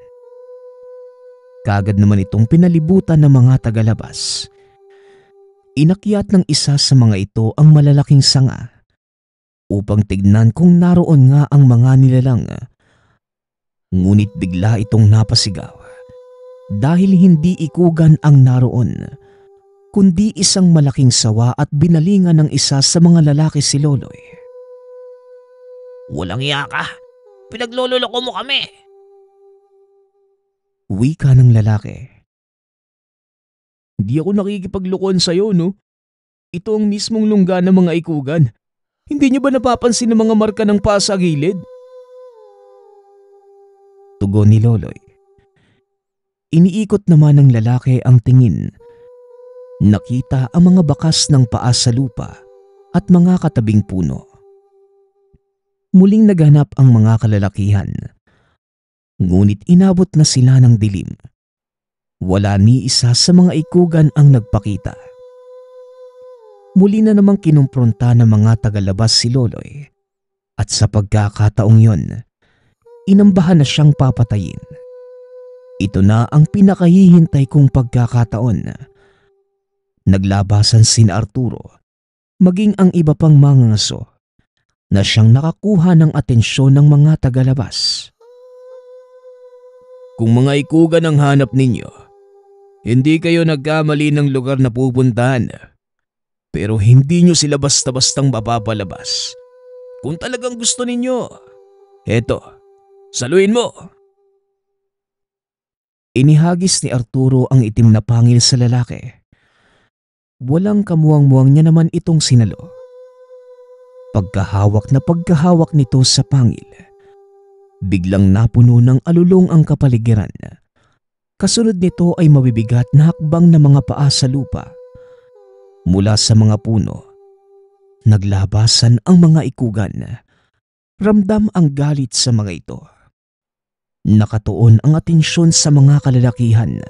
Kaagad naman itong pinalibutan ng mga tagalabas. Inakyat ng isa sa mga ito ang malalaking sanga upang tignan kung naroon nga ang mga nilalang. Ngunit bigla itong napasigaw dahil hindi ikugan ang naroon, kundi isang malaking sawa at binalingan ng isa sa mga lalaki si Loloy. Walang iya ka. Pinaglololoko mo kami. Wika ng lalaki. Hindi ako nakikipaglokohan sa'yo, no? Ito ang mismong lungga ng mga ikugan. Hindi niyo ba napapansin ang mga marka ng paa sa gilid? Tugon ni Loloy. Iniikot naman ng lalaki ang tingin. Nakita ang mga bakas ng paa sa lupa at mga katabing puno. Muling naghanap ang mga kalalakihan. Ngunit inabot na sila ng dilim. Wala ni isa sa mga ikugan ang nagpakita. Muli na namang kinumpronta ng mga tagalabas si Loloy. At sa pagkakataong yon, inambahan na siyang papatayin. Ito na ang pinakahihintay kong pagkakataon. Naglabasan sina Arturo, maging ang iba pang mga ngaso, na siyang nakakuha ng atensyon ng mga tagalabas. Kung mga ikugan ang hanap ninyo, hindi kayo nagkamali ng lugar na pupuntahan. Pero hindi nyo sila basta-bastang mapapalabas. Kung talagang gusto ninyo, eto, saluhin mo. Inihagis ni Arturo ang itim na pangil sa lalaki. Walang kamuwang-muwang niya naman itong sinalo. Pagkahawak nito sa pangil, biglang napuno ng alulong ang kapaligiran. Kasunod nito ay mabibigat na hakbang na mga paa sa lupa. Mula sa mga puno, naglabasan ang mga ikugan. Ramdam ang galit sa mga ito. Nakatuon ang atensyon sa mga kalalakihan.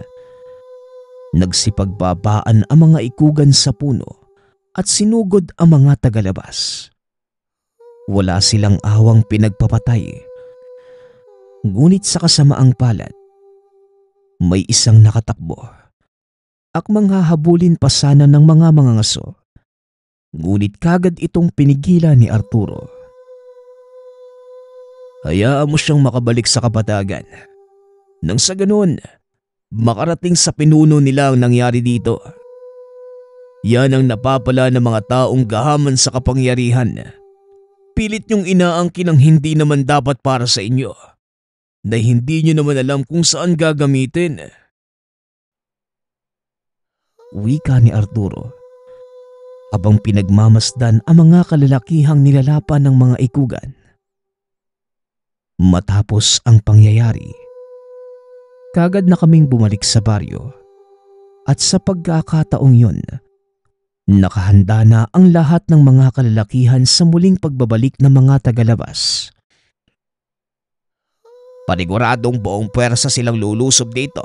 Nagsipagbabaan ang mga ikugan sa puno at sinugod ang mga tagalabas. Wala silang awang pinagpapatay. Ngunit sa kasamaang palad, may isang nakatakbo. Akmang hahabulin pa sana ng mga ngaso. Ngunit kagad itong pinigilan ni Arturo. Hayaan mo siyang makabalik sa kapatagan. Nang sa ganun, makarating sa pinuno nila ang nangyari dito. Yan ang napapala ng mga taong gahaman sa kapangyarihan. Pilit niyong inaangkin ang hindi naman dapat para sa inyo, na hindi niyo naman alam kung saan gagamitin. Wika ni Arturo, abang pinagmamasdan ang mga kalalakihang nilalapan ng mga ikugan. Matapos ang pangyayari, kagad na kaming bumalik sa baryo at sa pagkakataong yon, nakahanda na ang lahat ng mga kalalakihan sa muling pagbabalik ng mga tagalabas. Paniguradong buong puwersa silang lulusob dito,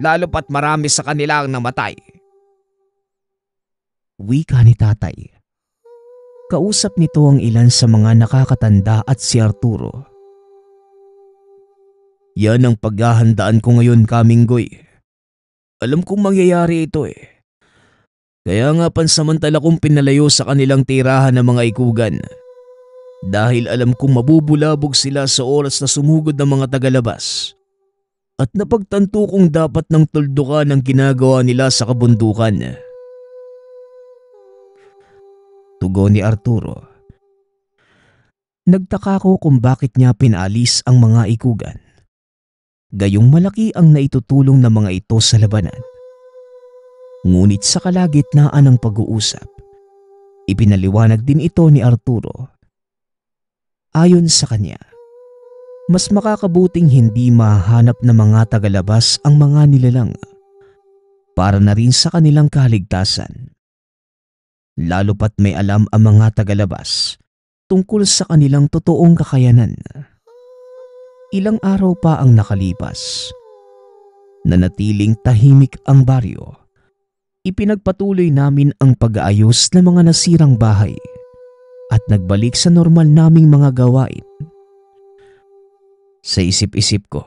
lalo pat marami sa kanila ang namatay. Wika ni tatay. Kausap nito ang ilan sa mga nakakatanda at si Arturo. Yan ang paghahandaan ko ngayon, Kaminggoy. Alam kong mangyayari ito eh. Kaya nga pansamantala kong pinalayo sa kanilang tirahan ng mga ikugan. Dahil alam kong mabubulabog sila sa oras na sumugod ng mga tagalabas. At napagtanto kong dapat ng tuldukan ang ginagawa nila sa kabundukan. Tugon ni Arturo. Nagtaka ko kung bakit niya pinalis ang mga ikugan. Gayong malaki ang naitutulong ng mga ito sa labanan. Ngunit sa kalagitnaan ng pag-uusap, ipinaliwanag din ito ni Arturo. Ayon sa kanya, mas makakabuting hindi mahanap ng mga tagalabas ang mga nilalang para na rin sa kanilang kaligtasan. Lalo pat may alam ang mga tagalabas tungkol sa kanilang totoong kakayanan. Ilang araw pa ang nakalipas. Nanatiling tahimik ang baryo. Ipinagpatuloy namin ang pag-aayos ng mga nasirang bahay at nagbalik sa normal naming mga gawain. Sa isip-isip ko,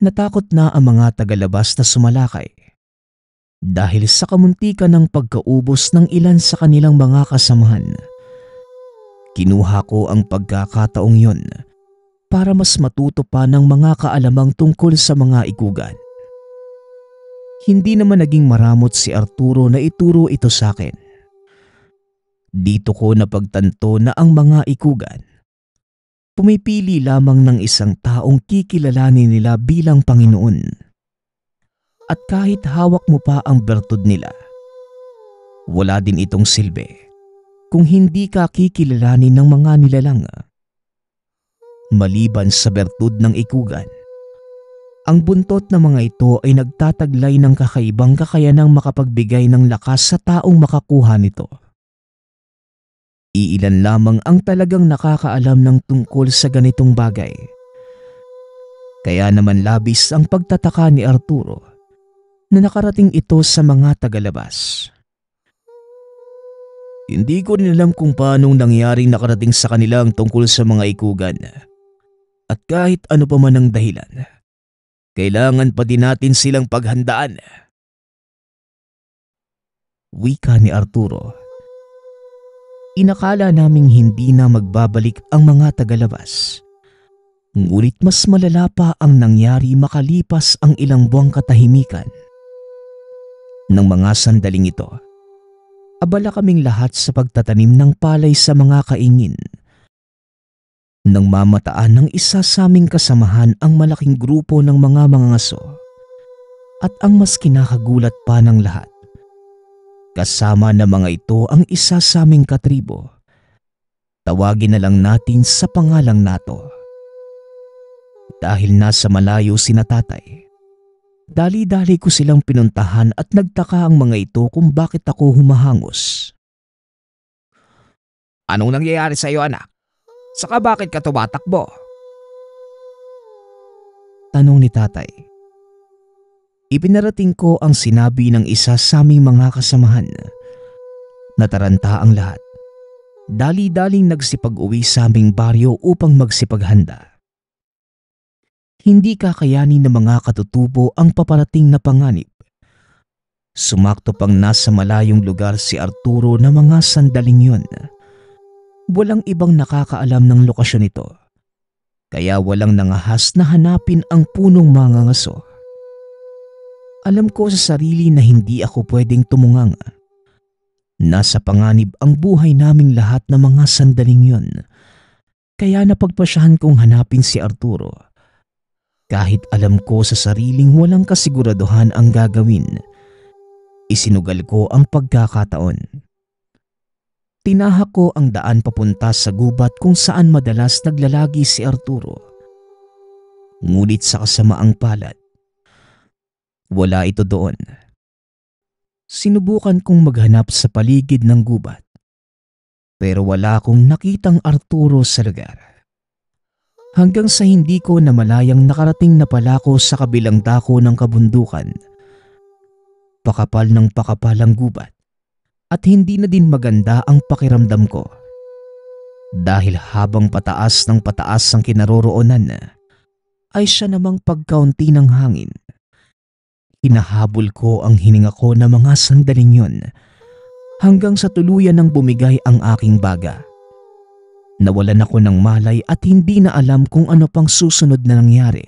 natakot na ang mga tagalabas na sumalakay dahil sa kamuntikan ng pagkaubos ng ilan sa kanilang mga kasamahan. Kinuha ko ang pagkakataong yon para mas matuto pa ng mga kaalamang tungkol sa mga ikugan. Hindi naman naging maramot si Arturo na ituro ito sa akin. Dito ko napagtanto na ang mga ikugan pumipili lamang ng isang taong kikilalanin nila bilang Panginoon. At kahit hawak mo pa ang bertud nila, wala din itong silbi kung hindi ka kikilalanin ng mga nilalang. Maliban sa bertud ng ikugan, ang buntot ng mga ito ay nagtataglay ng kakaibang kakayanang makapagbigay ng lakas sa taong makakuha nito. Iilan lamang ang talagang nakakaalam ng tungkol sa ganitong bagay. Kaya naman labis ang pagtataka ni Arturo na nakarating ito sa mga tagalabas. Hindi ko rin alam kung paanong nangyaring nakarating sa kanila ang tungkol sa mga ikugan. At kahit ano pa man ang dahilan, kailangan pa din natin silang paghandaan. Wika ni Arturo. Inakala naming hindi na magbabalik ang mga tagalabas. Ngunit mas malala pa ang nangyari makalipas ang ilang buwang katahimikan. Nang mga sandaling ito, abala kaming lahat sa pagtatanim ng palay sa mga kaingin. Nang mamataan ng isa sa aming kasamahan ang malaking grupo ng mga mangangaso, at ang mas kinakagulat pa ng lahat, kasama na mga ito ang isa sa aming katribo. Tawagin na lang natin sa pangalang Nato. Dahil nasa malayo sina tatay, dali-dali ko silang pinuntahan at nagtaka ang mga ito kung bakit ako humahangos. Anong nangyayari sa iyo, anak? Saka bakit ka tumatakbo? Tanong ni tatay. Ipinarating ko ang sinabi ng isa sa aming mga kasamahan. Nataranta ang lahat. Dali-daling nagsipag-uwi sa aming baryo upang magsipaghanda. Hindi kakayanin ng mga katutubo ang paparating na panganib. Sumakto pang nasa malayong lugar si Arturo na mga sandaling yun. Walang ibang nakakaalam ng lokasyon nito. Kaya walang nangahas na hanapin ang punong mangangaso. Alam ko sa sarili na hindi ako pwedeng tumunganga. Nasa panganib ang buhay naming lahat na mga sandaling yun. Kaya napagpasyahan kong hanapin si Arturo. Kahit alam ko sa sariling walang kasiguraduhan ang gagawin, isinugal ko ang pagkakataon. Tinahak ko ang daan papunta sa gubat kung saan madalas naglalagi si Arturo. Ngunit sa kasamaang palad, wala ito doon. Sinubukan kong maghanap sa paligid ng gubat, pero wala akong nakitang Arturo sa lugar. Hanggang sa hindi ko namalayang nakarating na pala ko sa kabilang dako ng kabundukan. Pakapal ng pakapal ang gubat at hindi na din maganda ang pakiramdam ko. Dahil habang pataas ng pataas ang kinaroroonan ay siya namang pagkaunti ng hangin. Hinahabol ko ang hininga ko na mga sandaling yun hanggang sa tuluyan ng bumigay ang aking baga. Nawalan ako ng malay at hindi na alam kung ano pang susunod na nangyari.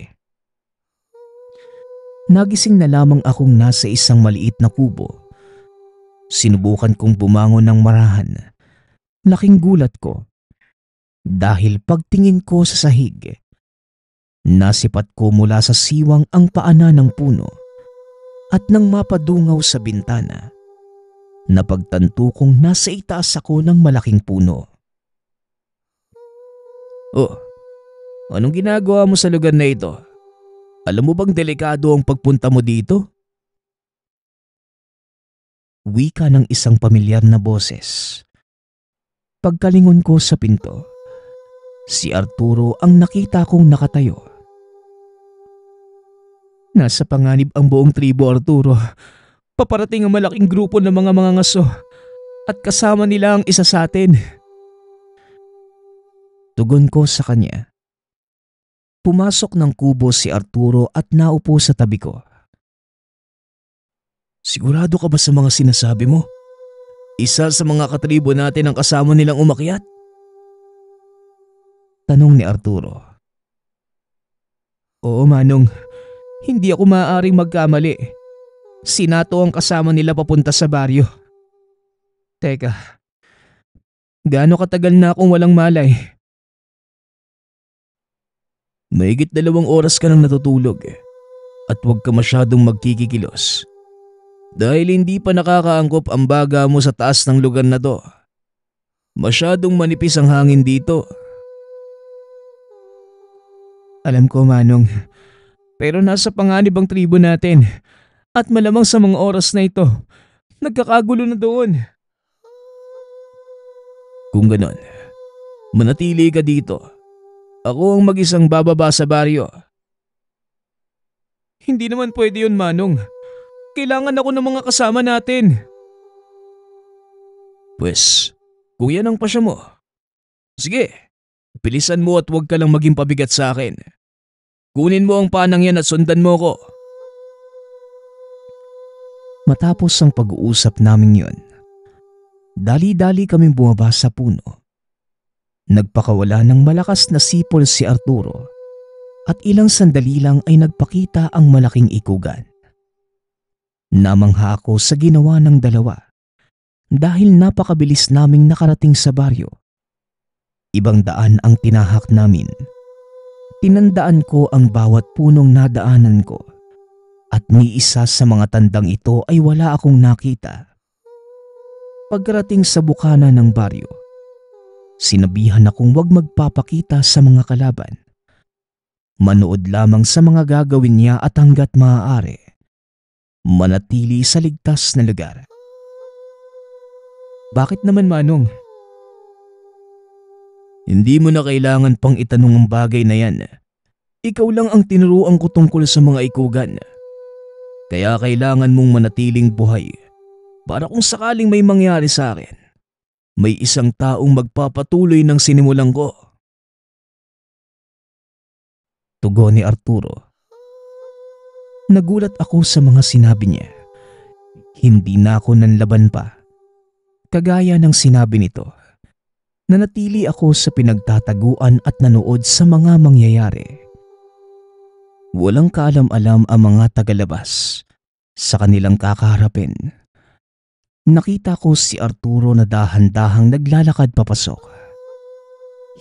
Nagising na lamang akong nasa isang maliit na kubo. Sinubukan kong bumangon ng marahan. Laking gulat ko dahil pagtingin ko sa sahig, nasipat ko mula sa siwang ang paana ng puno. At nang mapadungaw sa bintana, napagtanto kong nasa itaas ako ng malaking puno. Oh, anong ginagawa mo sa lugar na ito? Alam mo bang delikado ang pagpunta mo dito? Wika ng isang pamilyar na boses. Pagkalingon ko sa pinto, si Arturo ang nakita kong nakatayo. Nasa panganib ang buong tribo, Arturo. Paparating ang malaking grupo ng mga mangangaso at kasama nila ang isa sa atin. Tugon ko sa kanya. Pumasok ng kubo si Arturo at naupo sa tabi ko. Sigurado ka ba sa mga sinasabi mo? Isa sa mga katribo natin ang kasama nilang umakyat? Tanong ni Arturo. Oo, Manong. Hindi ako maaaring magkamali. Si Nato ang kasama nila papunta sa baryo. Teka, gaano katagal na akong walang malay? Mahigit 2 oras ka nang natutulog at huwag ka masyadong magkikikilos. Dahil hindi pa nakakaangkop ang baga mo sa taas ng lugar na to. Masyadong manipis ang hangin dito. Alam ko, Manong. Pero nasa panganib ang tribo natin at malamang sa mga oras na ito, nagkakagulo na doon. Kung ganon, manatili ka dito. Ako ang mag-isang bababa sa baryo. Hindi naman pwede yun, Manong. Kailangan ako ng mga kasama natin. Pwes, kung yan ang pasya mo, sige, bilisan mo at huwag ka lang maging pabigat sa akin. Kunin mo ang panang yan at sundan mo ko. Matapos ang pag-uusap namin yon, dali-dali kaming bumaba sa puno. Nagpakawala ng malakas na sipol si Arturo at ilang sandali lang ay nagpakita ang malaking ikugan. Namangha ako sa ginawa ng dalawa dahil napakabilis naming nakarating sa baryo. Ibang daan ang tinahak namin. Tinandaan ko ang bawat punong nadaanan ko at ni isa sa mga tandang ito ay wala akong nakita. Pagkarating sa bukana ng baryo, sinabihan akong huwag magpapakita sa mga kalaban. Manood lamang sa mga gagawin niya at hanggat maaari, manatili sa ligtas na lugar. Bakit naman, Manong? Hindi mo na kailangan pang itanong ang bagay na yan. Ikaw lang ang tinuruan ko tungkol sa mga ikugan. Kaya kailangan mong manatiling buhay para kung sakaling may mangyari sa akin, may isang taong magpapatuloy ng sinimulan ko. Tugon ni Arturo. Nagulat ako sa mga sinabi niya. Hindi na ako nanlaban pa. Kagaya ng sinabi nito, nanatili ako sa pinagtataguan at nanood sa mga mangyayari. Walang kaalam-alam ang mga tagalabas sa kanilang kakaharapin. Nakita ko si Arturo na dahan-dahang naglalakad papasok.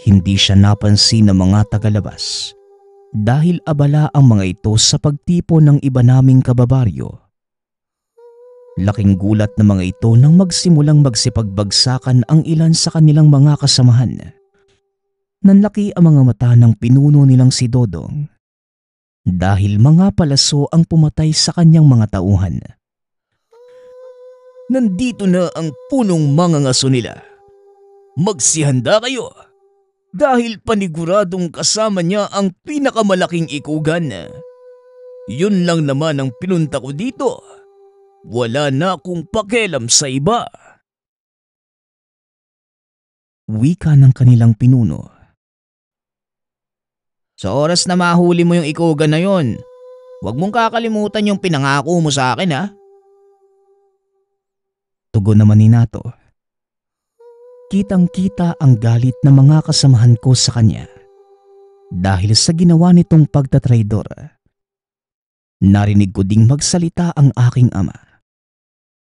Hindi siya napansin ng mga tagalabas dahil abala ang mga ito sa pagtipon ng iba naming kababaryo. Laking gulat ng mga ito nang magsimulang magsipagbagsakan ang ilan sa kanilang mga kasamahan. Nanlaki ang mga mata ng pinuno nilang si Dodong dahil mga palaso ang pumatay sa kanyang mga tauhan. Nandito na ang punong mangangaso nila. Magsihanda kayo dahil paniguradong kasama niya ang pinakamalaking ikugan. Yun lang naman ang pinunta ko dito. Wala na akong pakialam sa iba. Wika ng kanilang pinuno. Sa oras na mahuli mo yung ikugan na yon, huwag mong kakalimutan yung pinangako mo sa akin, ha? Tugon naman ni Nato. Kitang-kita ang galit ng mga kasamahan ko sa kanya dahil sa ginawa nitong pagtatraidor. Narinig ko ding magsalita ang aking ama.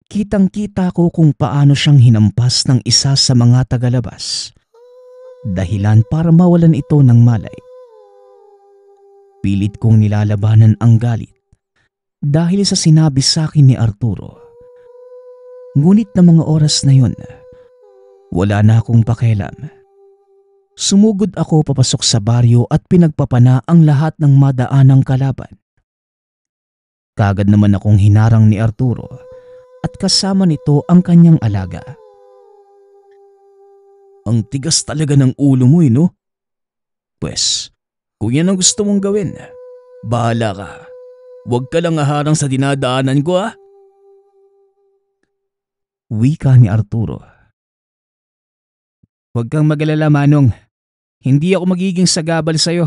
Kitang-kita ko kung paano siyang hinampas ng isa sa mga tagalabas, dahilan para mawalan ito ng malay. Pilit kong nilalabanan ang galit dahil sa sinabi sa akin ni Arturo. Ngunit na mga oras na yon, wala na akong pakialam. Sumugod ako papasok sa baryo at pinagpapana ang lahat ng madaanang kalaban. Kagad naman akong hinarang ni Arturo at kasama nito ang kanyang alaga. Ang tigas talaga ng ulo mo, no? Pwes, kung yan ang gusto mong gawin, bahala ka. Huwag ka lang aharang sa dinadaanan ko, ha? Wika ni Arturo. Huwag kang mag-alala, Manong. Hindi ako magiging sagabal sa'yo.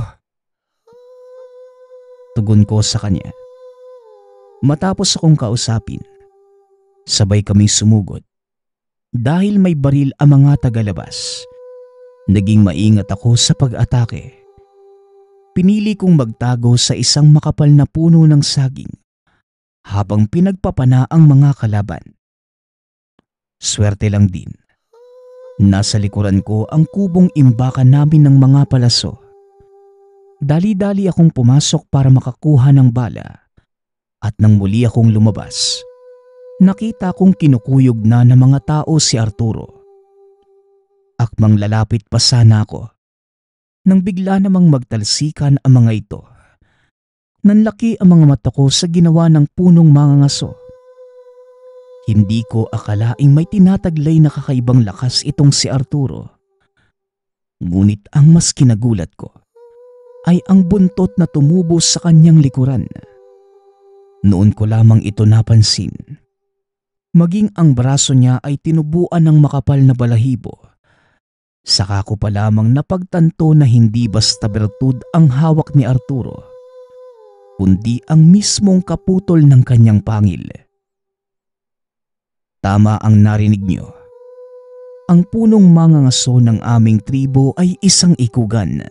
Tugon ko sa kanya. Matapos akong kausapin, sabay kaming sumugod. Dahil may baril ang mga tagalabas, naging maingat ako sa pag-atake. Pinili kong magtago sa isang makapal na puno ng saging habang pinagpapana ang mga kalaban. Swerte lang din. Nasa likuran ko ang kubong imbakan namin ng mga palaso. Dali-dali akong pumasok para makakuha ng bala. At nang muli akong lumabas, nakita kong kinukuyog na ng mga tao si Arturo. Akmang lalapit pa sana ako, nang bigla namang magtalsikan ang mga ito. Nanlaki ang mga mata ko sa ginawa ng punong mangangaso. Hindi ko akalaing may tinataglay na kakaibang lakas itong si Arturo. Ngunit ang mas kinagulat ko ay ang buntot na tumubo sa kanyang likuran. Noon ko lamang ito napansin. Maging ang braso niya ay tinubuan ng makapal na balahibo. Saka ko pa lamang napagtanto na hindi basta bertud ang hawak ni Arturo, kundi ang mismong kaputol ng kanyang pangil. Tama ang narinig niyo. Ang punong mangangaso ng aming tribo ay isang ikugan.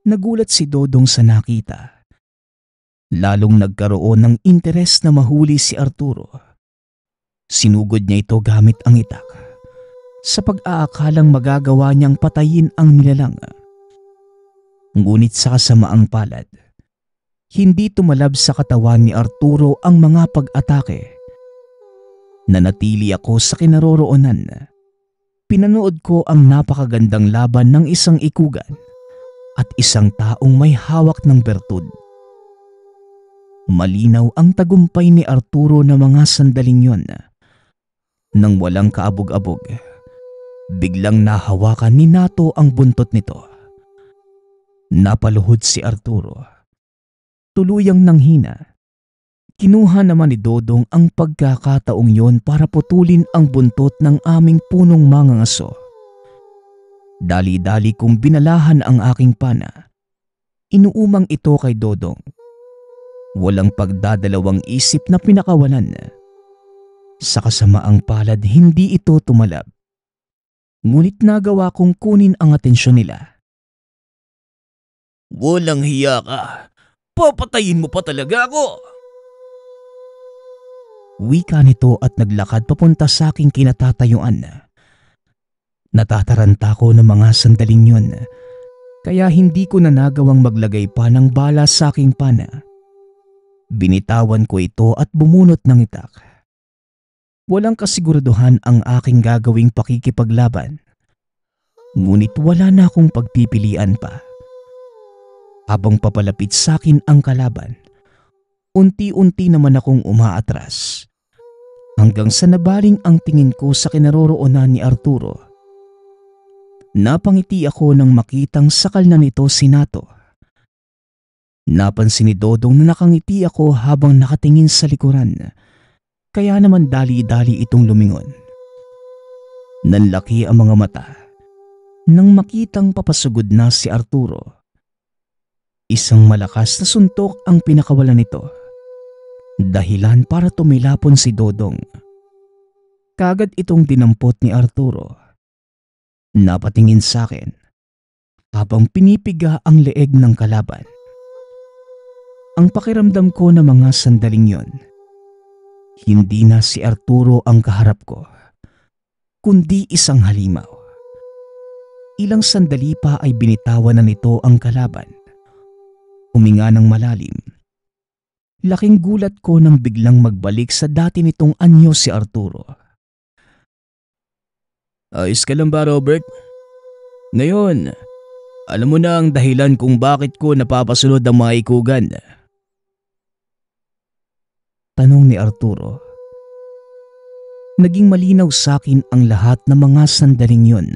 Nagulat si Dodong sa nakita. Lalong nagkaroon ng interes na mahuli si Arturo. Sinugod niya ito gamit ang itak, sa pag-aakalang magagawa niyang patayin ang nilalang. Ngunit sa kasamaang palad, hindi tumalab sa katawan ni Arturo ang mga pag-atake. Nanatili ako sa kinaroroonan. Pinanood ko ang napakagandang laban ng isang ikugan at isang taong may hawak ng bertud. Malinaw ang tagumpay ni Arturo na mga sandaling yon. Nang walang kaabog-abog, biglang nahawakan ni Nato ang buntot nito. Napaluhod si Arturo. Tuluyang nanghina. Kinuha naman ni Dodong ang pagkakataong yon para putulin ang buntot ng aming punong mangangaso. Dali-dali kong binalahan ang aking pana. Inuumang ito kay Dodong. Walang pagdadalawang isip na pinakawalan. Sa kasamaang palad hindi ito tumalab. Ngunit nagawa kong kunin ang atensyon nila. Walang hiya ka. Papatayin mo pa talaga ako. Wika nito at naglakad papunta sa aking kinatatayuan. Natataranta ko ng mga sandaling yun, kaya hindi ko na nagawang maglagay pa ng bala sa aking pana. Binitawan ko ito at bumunot ng itak. Walang kasiguraduhan ang aking gagawing pakikipaglaban, ngunit wala na akong pagpipilian pa. Habang papalapit sa akin ang kalaban, unti-unti naman akong umaatras, hanggang sa nabaling ang tingin ko sa kinaroroonan ni Arturo. Napangiti ako nang makitang sakal na nito si Nato. Napansin ni Dodong na nakangiti ako habang nakatingin sa likuran, kaya naman dali-dali itong lumingon. Nanlaki ang mga mata nang makitang papasugod na si Arturo. Isang malakas na suntok ang pinakawalan nito, dahilan para tumilapon si Dodong. Kagad itong dinampot ni Arturo. Napatingin sa akin habang pinipiga ang leeg ng kalaban. Ang pakiramdam ko na mga sandaling yon, hindi na si Arturo ang kaharap ko, kundi isang halimaw. Ilang sandali pa ay binitawan na nito ang kalaban. Huminga ng malalim. Laking gulat ko nang biglang magbalik sa dati nitong anyo si Arturo. Ayos ka lang ba, Robert? Ngayon, alam mo na ang dahilan kung bakit ko napapasunod ang mga ikugan. Tanong ni Arturo. Naging malinaw sa akin ang lahat ng mga sandaling yon.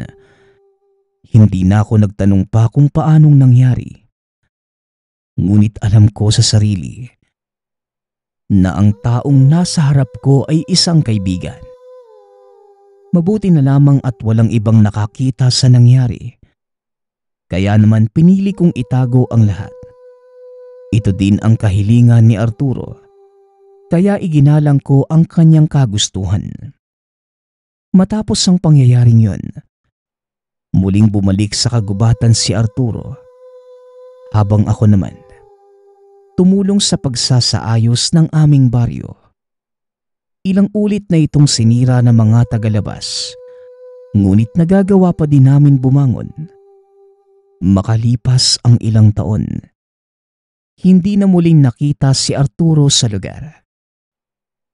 Hindi na ako nagtanong pa kung paanong nangyari. Ngunit alam ko sa sarili na ang taong nasa harap ko ay isang kaibigan. Mabuti na lamang at walang ibang nakakita sa nangyari. Kaya naman pinili kong itago ang lahat. Ito din ang kahilingan ni Arturo. Kaya iginalang ko ang kanyang kagustuhan. Matapos ang pangyayaring yon, muling bumalik sa kagubatan si Arturo, habang ako naman tumulong sa pagsasaayos ng aming baryo. Ilang ulit na itong sinira ng mga tagalabas, ngunit nagagawa pa din namin bumangon. Makalipas ang ilang taon, hindi na muling nakita si Arturo sa lugar.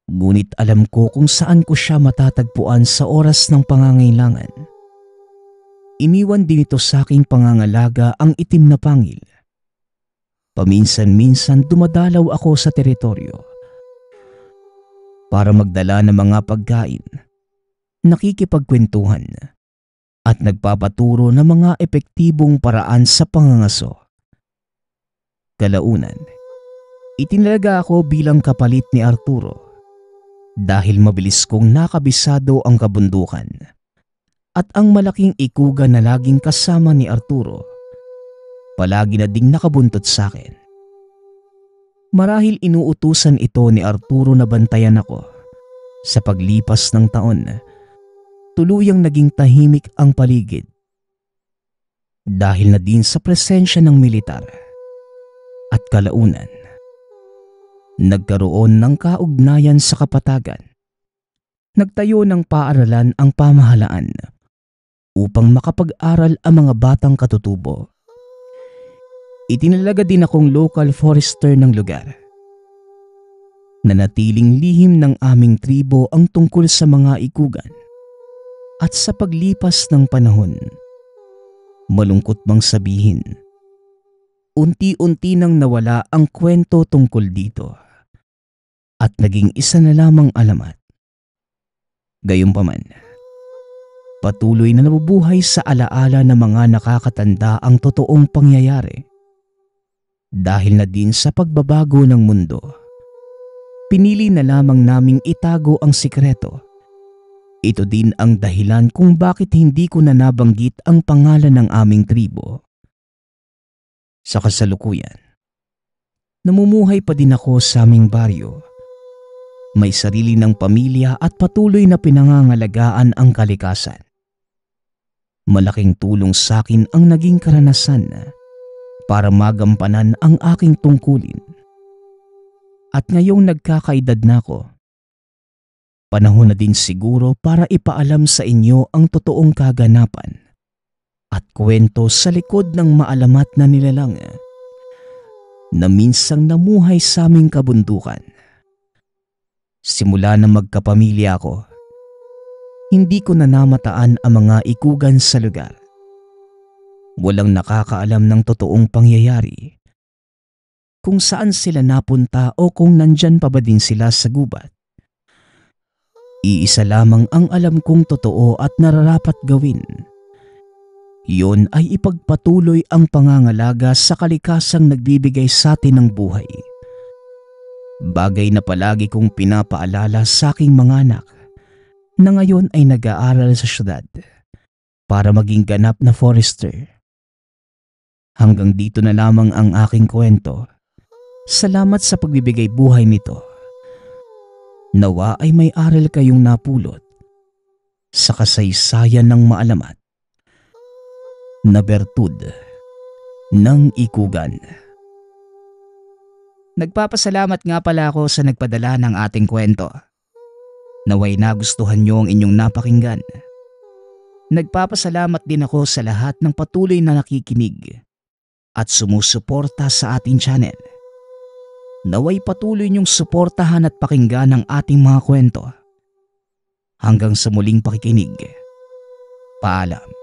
Ngunit alam ko kung saan ko siya matatagpuan sa oras ng pangangailangan. Iniwan din ito sa aking pangangalaga ang itim na pangil. Paminsan-minsan dumadalaw ako sa teritoryo para magdala ng mga pagkain, nakikipagkwentuhan, at nagpapaturo ng mga epektibong paraan sa pangangaso. Kalaunan, itinalaga ako bilang kapalit ni Arturo dahil mabilis kong nakabisado ang kabundukan at ang malaking ikuga na laging kasama ni Arturo palagi na ding nakabuntot sa akin. Marahil inuutusan ito ni Arturo na bantayan ako. Sa paglipas ng taon, tuluyang naging tahimik ang paligid dahil na din sa presensya ng militar. At kalaunan, nagkaroon ng kaugnayan sa kapatagan. Nagtayo ng paaralan ang pamahalaan upang makapag-aral ang mga batang katutubo. Itinalaga din akong local forester ng lugar. Nanatiling lihim ng aming tribo ang tungkol sa mga ikugan. At sa paglipas ng panahon, malungkot bang sabihin, unti-unti nang nawala ang kwento tungkol dito at naging isa na lamang alamat. Gayunpaman, patuloy na nabubuhay sa alaala ng mga nakakatanda ang totoong pangyayari. Dahil na din sa pagbabago ng mundo, pinili na lamang naming itago ang sikreto. Ito din ang dahilan kung bakit hindi ko na nabanggit ang pangalan ng aming tribo. Sa kasalukuyan, namumuhay pa din ako sa aming baryo. May sarili ng pamilya at patuloy na pinangangalagaan ang kalikasan. Malaking tulong sa akin ang naging karanasan para magampanan ang aking tungkulin. At ngayong nagkakaedad na ako, panahon na din siguro para ipaalam sa inyo ang totoong kaganapan at kwento sa likod ng maalamat na nilalang na minsang namuhay sa aming kabundukan. Simula na magkapamilya ako, hindi ko na namataan ang mga ikugan sa lugar. Walang nakakaalam ng totoong pangyayari, kung saan sila napunta o kung nandyan pa ba din sila sa gubat. Iisa lamang ang alam kong totoo at nararapat gawin. Iyon ay ipagpatuloy ang pangangalaga sa kalikasang nagbibigay sa atin ng buhay. Bagay na palagi kong pinapaalala sa aking mga anak na ngayon ay nag-aaral sa syudad para maging ganap na forester. Hanggang dito na lamang ang aking kwento. Salamat sa pagbibigay buhay nito. Nawa ay may aral kayong napulot sa kasaysayan ng maalamat na bertud ng ikugan. Nagpapasalamat nga pala ako sa nagpadala ng ating kwento. Naway nagustuhan niyo ang inyong napakinggan. Nagpapasalamat din ako sa lahat ng patuloy na nakikinig at sumusuporta sa ating channel. Naway patuloy niyong suportahan at pakinggan ang ating mga kwento. Hanggang sa muling pakikinig. Paalam.